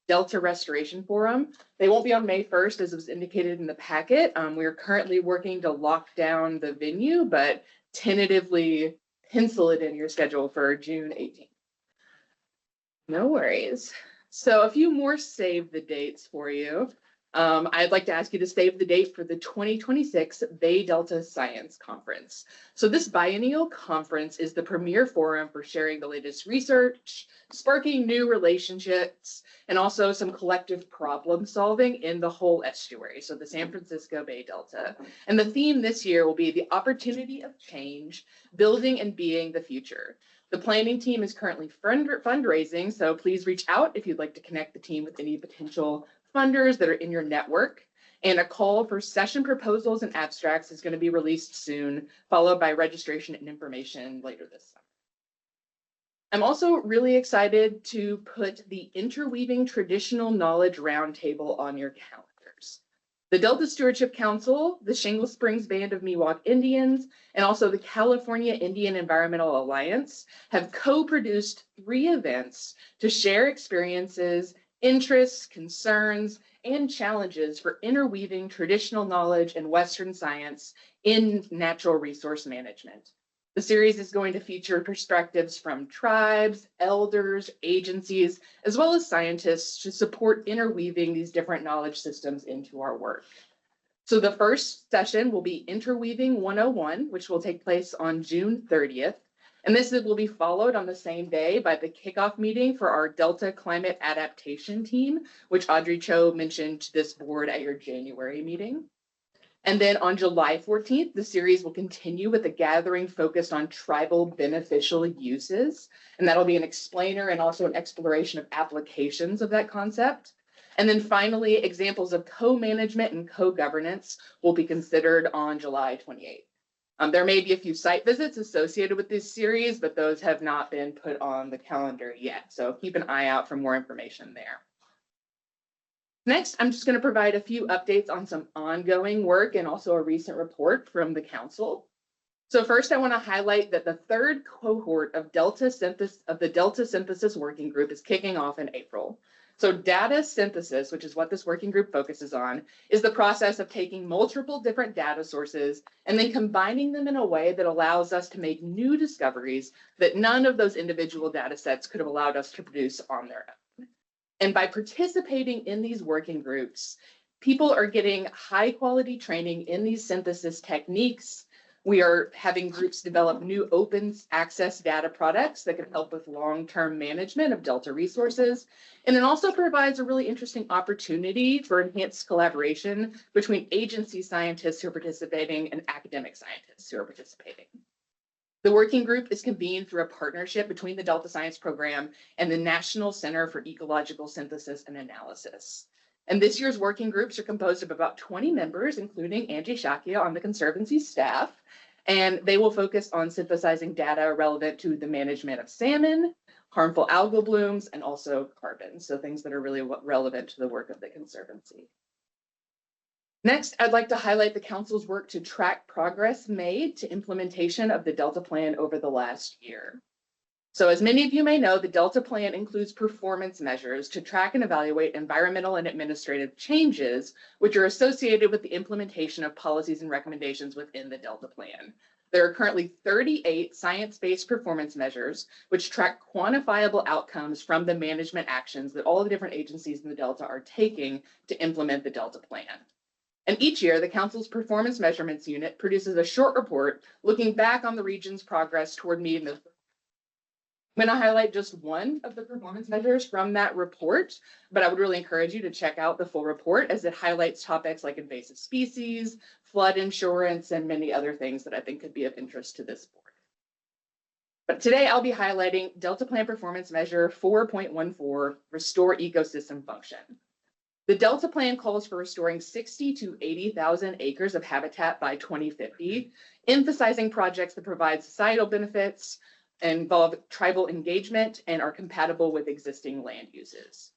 Delta Restoration Forum, they won't be on May 1st, as was indicated in the packet. We are currently working to lock down the venue, but tentatively pencil it in your schedule for June 18th. No worries. So a few more save the dates for you. I'd like to ask you to save the date for the 2026 Bay Delta Science Conference. So this biennial conference is the premier forum for sharing the latest research, sparking new relationships, and also some collective problem solving in the whole estuary, so the San Francisco Bay Delta. And the theme this year will be the opportunity of change, building and being the future. The planning team is currently fundraising, so please reach out if you'd like to connect the team with any potential funders that are in your network. And a call for session proposals and abstracts is going to be released soon, followed by registration and information later this summer. I'm also really excited to put the Interweaving Traditional Knowledge Roundtable on your calendars. The Delta Stewardship Council, the Shingle Springs Band of Miwok Indians, and also the California Indian Environmental Alliance have co-produced 3 events to share experiences, interests, concerns, and challenges for interweaving traditional knowledge and Western science in natural resource management. The series is going to feature perspectives from tribes, elders, agencies, as well as scientists to support interweaving these different knowledge systems into our work. So the first session will be Interweaving 101, which will take place on June 30th. And this will be followed on the same day by the kickoff meeting for our Delta Climate Adaptation team, which Audrey Cho mentioned to this board at your January meeting. And then on July 14th, the series will continue with a gathering focused on tribal beneficial uses. And that'll be an explainer and also an exploration of applications of that concept. And then finally, examples of co-management and co-governance will be considered on July 28th. There may be a few site visits associated with this series, but those have not been put on the calendar yet. So keep an eye out for more information there. Next, I'm just going to provide a few updates on some ongoing work and also a recent report from the council. So first, I want to highlight that the 3rd cohort of the Delta Synthesis Working Group is kicking off in April. So data synthesis, which is what this working group focuses on, is the process of taking multiple different data sources and then combining them in a way that allows us to make new discoveries that none of those individual data sets could have allowed us to produce on their own. And by participating in these working groups, people are getting high quality training in these synthesis techniques. We are having groups develop new open access data products that can help with long-term management of Delta resources. And it also provides a really interesting opportunity for enhanced collaboration between agency scientists who are participating and academic scientists who are participating. The working group is convened through a partnership between the Delta Science Program and the National Center for Ecological Synthesis and Analysis. And this year's working groups are composed of about 20 members, including Angie Shakia on the Conservancy staff, and they will focus on synthesizing data relevant to the management of salmon, harmful algal blooms, and also carbon, so things that are really relevant to the work of the Conservancy. Next, I'd like to highlight the Council's work to track progress made to implementation of the Delta Plan over the last year. So as many of you may know, the Delta Plan includes performance measures to track and evaluate environmental and administrative changes, which are associated with the implementation of policies and recommendations within the Delta Plan. There are currently 38 science-based performance measures, which track quantifiable outcomes from the management actions that all the different agencies in the Delta are taking to implement the Delta Plan. And each year, the Council's Performance Measurements Unit produces a short report looking back on the region's progress toward meeting those. I'm going to highlight just one of the performance measures from that report, but I would really encourage you to check out the full report as it highlights topics like invasive species, flood insurance, and many other things that I think could be of interest to this board. But today I'll be highlighting Delta Plan Performance Measure 4.14, Restore Ecosystem Function. The Delta Plan calls for restoring 60 to 80,000 acres of habitat by 2050, emphasizing projects that provide societal benefits, involve tribal engagement, and are compatible with existing land uses.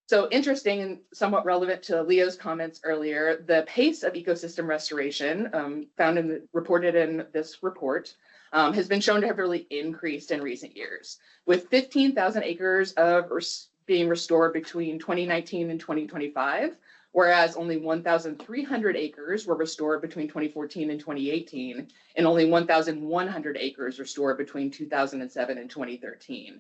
So interesting and somewhat relevant to Leo's comments earlier, the pace of ecosystem restoration reported in this report has been shown to have really increased in recent years, with 15,000 acres of being restored between 2019 and 2025, whereas only 1,300 acres were restored between 2014 and 2018, and only 1,100 acres restored between 2007 and 2013.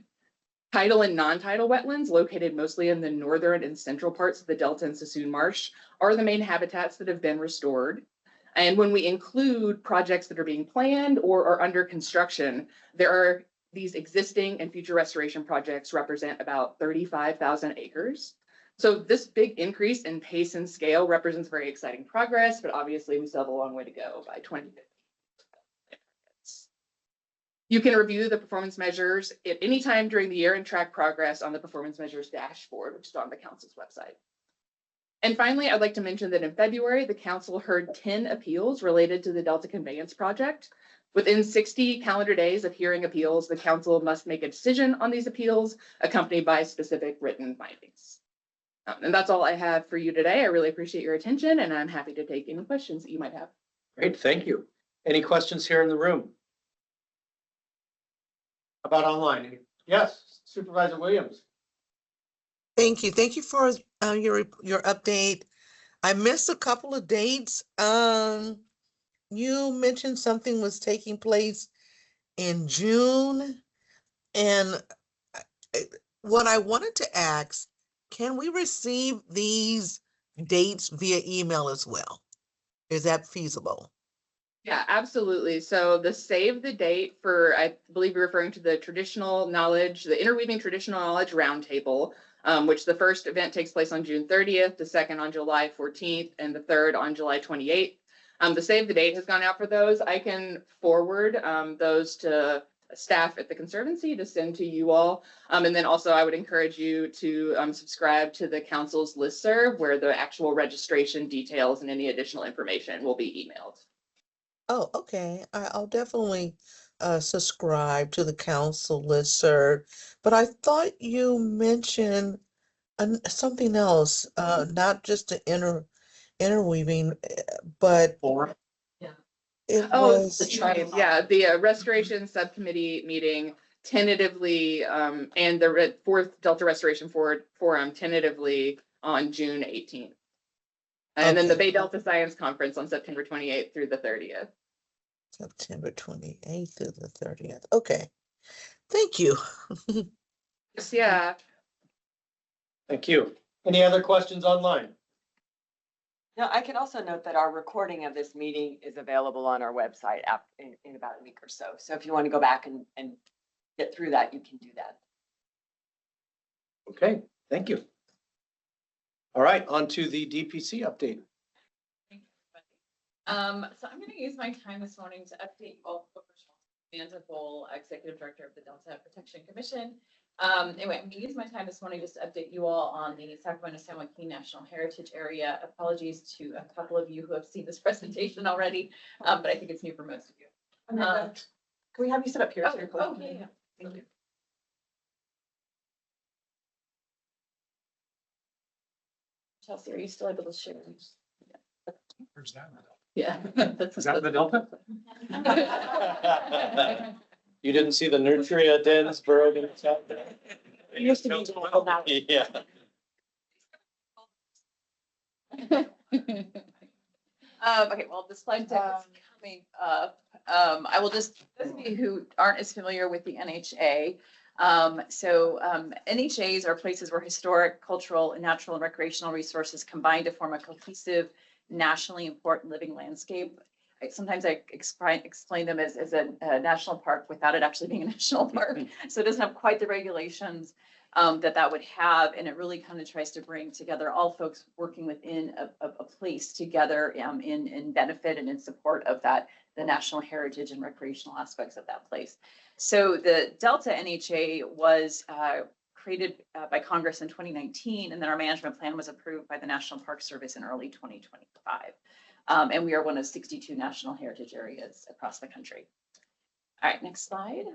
Tidal and non-tidal wetlands, located mostly in the northern and central parts of the Delta and Suisun Marsh, are the main habitats that have been restored. And when we include projects that are being planned or are under construction, there are these existing and future restoration projects represent about 35,000 acres. So this big increase in pace and scale represents very exciting progress, but obviously we still have a long way to go by 2050. You can review the performance measures at any time during the year and track progress on the performance measures dashboard, which is on the council's website. And finally, I'd like to mention that in February, the council heard 10 appeals related to the Delta Conveyance project. Within 60 calendar days of hearing appeals, the council must make a decision on these appeals, accompanied by specific written findings. And that's all I have for you today. I really appreciate your attention, and I'm happy to take any questions that you might have. Great, thank you. Any questions here in the room? About online? Yes, Supervisor Williams. Thank you. Thank you for your update. I missed a couple of dates. You mentioned something was taking place in June. And what I wanted to ask, can we receive these dates via email as well? Is that feasible? Yeah, absolutely. So the save the date for, I believe you're referring to the traditional knowledge, the Interweaving Traditional Knowledge Roundtable, which the first event takes place on June 30th, the second on July 14th, and the third on July 28th. The save the date has gone out for those. I can forward those to staff at the Conservancy to send to you all. And then also I would encourage you to subscribe to the council's listserv where the actual registration details and any additional information will be emailed. Oh, okay. I'll definitely subscribe to the council listserv. But I thought you mentioned something else, not just the interweaving, but Yeah. it Oh, was yeah, the restoration subcommittee meeting tentatively, and the fourth Delta Restoration Forum tentatively on June 18th. And then the Bay Delta Science Conference on September 28th through the 30th. September 28th through the 30th. Okay. Thank you. Yeah. Thank you. Any other questions online? Now, I can also note that our recording of this meeting is available on our website in about a week or so. So if you want to go back and get through that, you can do that. Okay, thank you. All right, on to the DPC update. So I'm going to use my time this morning to update you all. Manticore, Executive Director of the Delta Protection Commission. Anyway, I'm going to use my time this morning just to update you all on the Sacramento-San Joaquin National Heritage Area. Apologies to a couple of you who have seen this presentation already, but I think it's new for most of you. Can we have you sit up here? So you're close? Yeah. Thank you. Chelsea, are you still able to share? Where's that? Yeah. Is that the Delta? You didn't see the Nutria dens burrowed in the south? It used to be beautiful now. Yeah. Okay, well, the slide deck is coming up. I will just, those of you who aren't as familiar with the NHA. NHAs are places where historic, cultural, and natural and recreational resources combine to form a cohesive, nationally important living landscape. Sometimes I explain them as a national park without it actually being a national park. So it doesn't have quite the regulations that would have, and it really kind of tries to bring together all folks working within a place together in benefit and in support of that, the national heritage and recreational aspects of that place. So the Delta NHA was created by Congress in 2019, and then our management plan was approved by the National Park Service in early 2025. And we are one of 62 national heritage areas across the country. All right, next slide.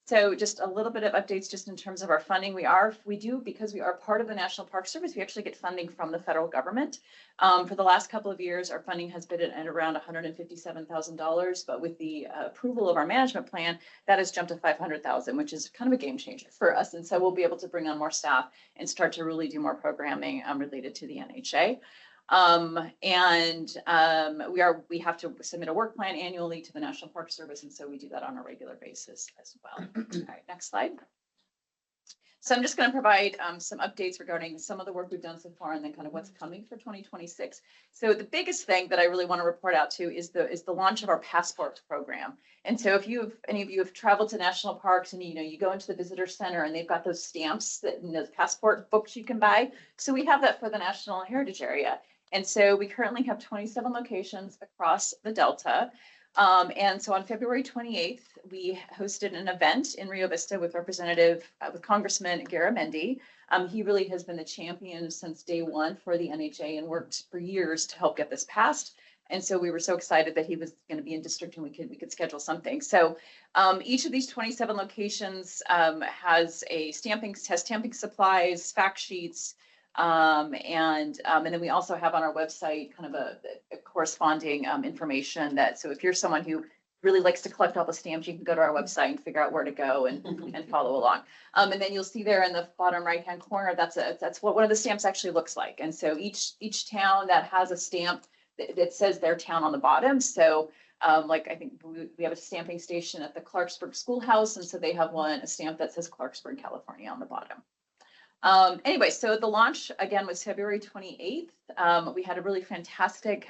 So just a little bit of updates just in terms of our funding. Because we are part of the National Park Service, we actually get funding from the federal government. For the last couple of years, our funding has been at around $157,000, but with the approval of our management plan, that has jumped to $500,000, which is kind of a game changer for us. And so we'll be able to bring on more staff and start to really do more programming related to the NHA. We have to submit a work plan annually to the National Park Service, and so we do that on a regular basis as well. All right, next slide. So I'm just going to provide some updates regarding some of the work we've done so far and then kind of what's coming for 2026. So the biggest thing that I really want to report out to is the launch of our passport program. And so if any of you have traveled to national parks and you go into the visitor center and they've got those stamps those passport books you can buy. So we have that for the National Heritage Area. And so we currently have 27 locations across the Delta. And so on February 28th, we hosted an event in Rio Vista with with Congressman Garamendi. He really has been the champion since day one for the NHA and worked for years to help get this passed. And so we were so excited that he was going to be in district and we could schedule something. So each of these 27 locations has stamping supplies, fact sheets, and then we also have on our website kind of a corresponding information so if you're someone who really likes to collect all the stamps, you can go to our website and figure out where to go and follow along. And then you'll see there in the bottom right-hand corner, that's what one of the stamps actually looks like. And so each town that has a stamp that says their town on the bottom. So like I think we have a stamping station at the Clarksburg Schoolhouse. And so they have a stamp that says Clarksburg, California on the bottom. Anyway, so the launch again was February 28th. We had a really fantastic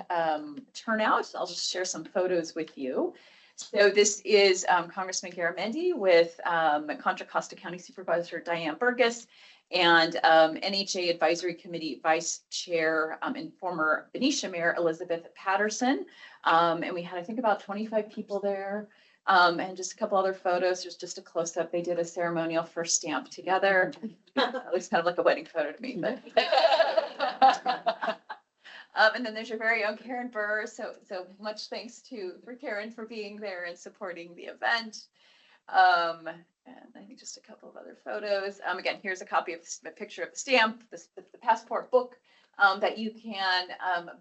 turnout. I'll just share some photos with you. So this is Congressman Garamendi with Contra Costa County Supervisor Diane Burgess and NHA Advisory Committee Vice Chair and former Benicia Mayor Elizabeth Patterson. And we had, I think, about 25 people there. And just a couple other photos. There's just a close-up. They did a ceremonial first stamp together. It looks kind of like a wedding photo to me, but. And then there's your very own Karen Burr. So much thanks for Karen for being there and supporting the event. And I think just a couple of other photos. Again, here's a copy of a picture of the stamp, the passport book that you can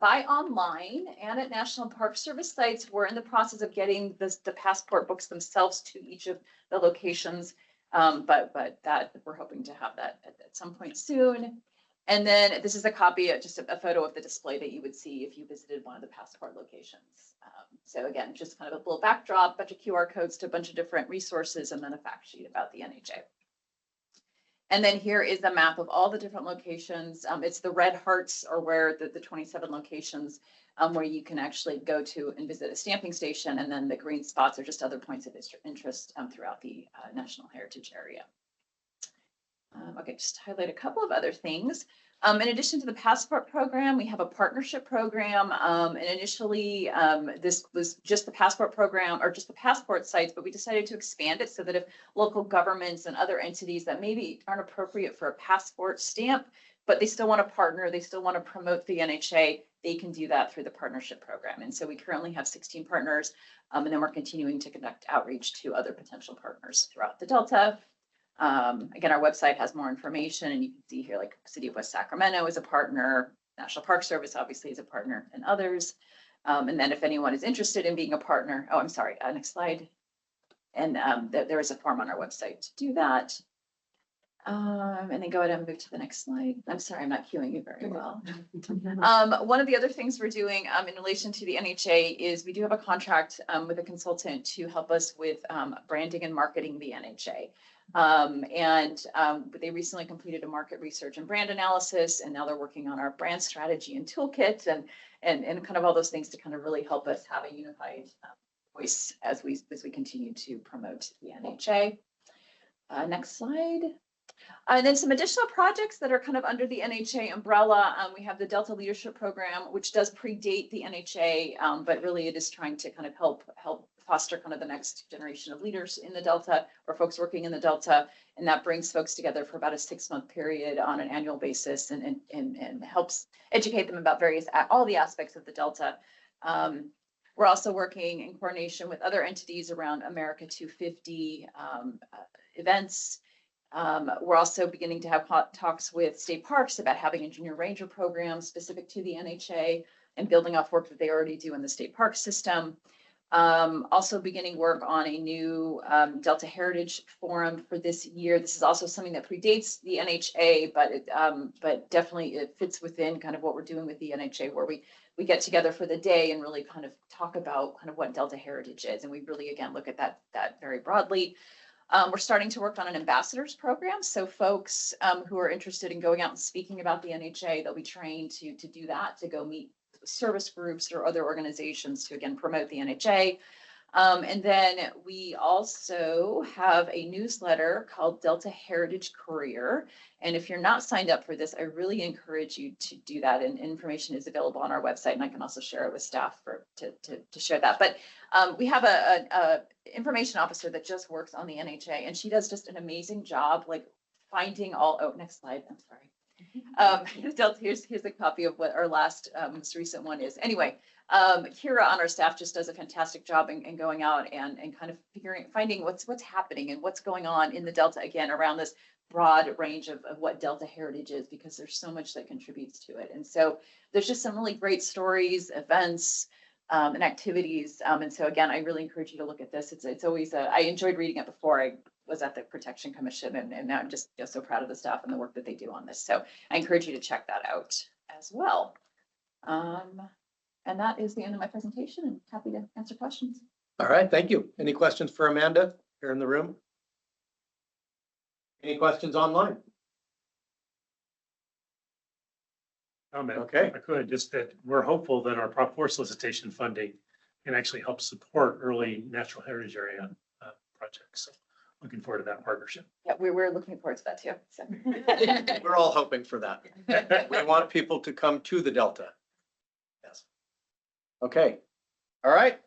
buy online and at National Park Service sites. We're in the process of getting the passport books themselves to each of the locations, but that we're hoping to have that at some point soon. And then this is a copy, just a photo of the display that you would see if you visited one of the passport locations. So again, just kind of a little backdrop, bunch of QR codes to a bunch of different resources, and then a fact sheet about the NHA. And then here is a map of all the different locations. It's the red hearts are where the 27 locations where you can actually go to and visit a stamping station. And then the green spots are just other points of interest throughout the National Heritage Area. Okay, just to highlight a couple of other things. In addition to the passport program, we have a partnership program. And initially, this was just the passport program or just the passport sites, but we decided to expand it so that if local governments and other entities that maybe aren't appropriate for a passport stamp, but they still want to partner, they still want to promote the NHA, they can do that through the partnership program. And so we currently have 16 partners, and then we're continuing to conduct outreach to other potential partners throughout the Delta. Again, our website has more information, and you can see here, like City of West Sacramento is a partner, National Park Service obviously is a partner, and others. And then if anyone is interested in being a partner, oh, I'm sorry, next slide. And there is a form on our website to do that. And then go ahead and move to the next slide. I'm sorry, I'm not cueing you very well. One of the other things we're doing in relation to the NHA is we do have a contract with a consultant to help us with branding and marketing the NHA. They recently completed a market research and brand analysis, and now they're working on our brand strategy and toolkit and kind of all those things to kind of really help us have a unified voice as we continue to promote the NHA. Next slide. And then some additional projects that are kind of under the NHA umbrella. We have the Delta Leadership Program, which does predate the NHA, but really it is trying to kind of help foster kind of the next generation of leaders in the Delta or folks working in the Delta. And that brings folks together for about a 6-month period on an annual basis and helps educate them about all the aspects of the Delta. We're also working in coordination with other entities around America 250 events. We're also beginning to have talks with state parks about having a junior ranger program specific to the NHA and building off work that they already do in the state park system. Also beginning work on a new Delta Heritage Forum for this year. This is also something that predates the NHA, but definitely it fits within kind of what we're doing with the NHA, where we get together for the day and really kind of talk about kind of what Delta Heritage is. And we really, again, look at that very broadly. We're starting to work on an ambassadors program. So folks who are interested in going out and speaking about the NHA, they'll be trained to do that, to go meet service groups or other organizations to, again, promote the NHA. And then we also have a newsletter called Delta Heritage Courier. And if you're not signed up for this, I really encourage you to do that. And information is available on our website, and I can also share it with staff to share that. But we have a information officer that just works on the NHA, and she does just an amazing job, like finding all, oh, next slide, I'm sorry. Delta, here's a copy of what our last most recent one is. Anyway, Kira on our staff just does a fantastic job in going out and kind of finding what's happening and what's going on in the Delta, again, around this broad range of what Delta heritage is, because there's so much that contributes to it. And so there's just some really great stories, events, and activities. And so again, I really encourage you to look at this. It's always, I enjoyed reading it before I was at the Protection Commission, and now I'm just so proud of the staff and the work that they do on this. So I encourage you to check that out as well. And that is the end of my presentation, and happy to answer questions. All right, thank you. Any questions for Amanda here in the room? Any questions online? Okay. If I could, just that we're hopeful that our Prop 4 solicitation funding can actually help support early natural heritage area projects. So looking forward to that partnership. Yeah, we're looking forward to that too. So. We're all hoping for that. We want people to come to the Delta. Yes. Okay. All right.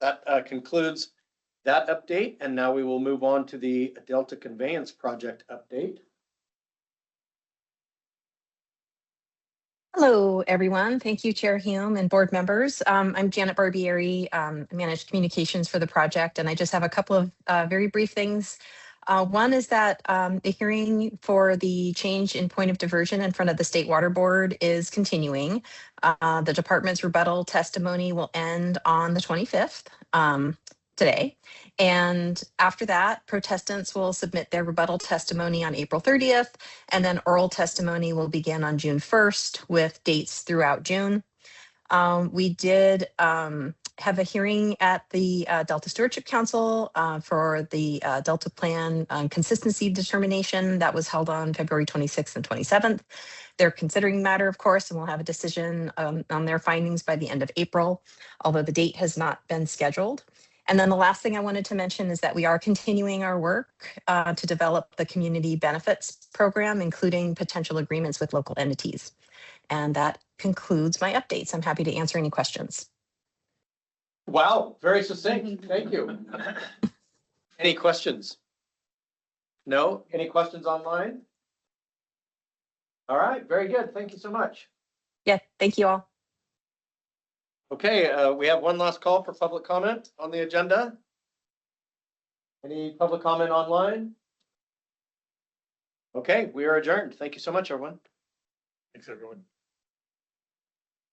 That concludes that update. And now we will move on to the Delta Conveyance project update. Hello, everyone. Thank you, Chair Hume and board members. I'm Janet Barbieri. I manage communications for the project, and I just have a couple of very brief things. One is that the hearing for the change in point of diversion in front of the State Water Board is continuing. The department's rebuttal testimony will end on the 25th, today. And after that, protestants will submit their rebuttal testimony on April 30th, and then oral testimony will begin on June 1st with dates throughout June. We did have a hearing at the Delta Stewardship Council for the Delta Plan consistency determination that was held on February 26th and 27th. They're considering the matter, of course, and we'll have a decision on their findings by the end of April, although the date has not been scheduled. And then the last thing I wanted to mention is that we are continuing our work to develop the community benefits program, including potential agreements with local entities. And that concludes my updates. I'm happy to answer any questions. Wow, very succinct. Thank you. Any questions? No? Any questions online? All right, very good. Thank you so much. Yeah, thank you all. Okay, we have one last call for public comment on the agenda. Any public comment online? Okay, we are adjourned. Thank you so much, everyone. Thanks, everyone.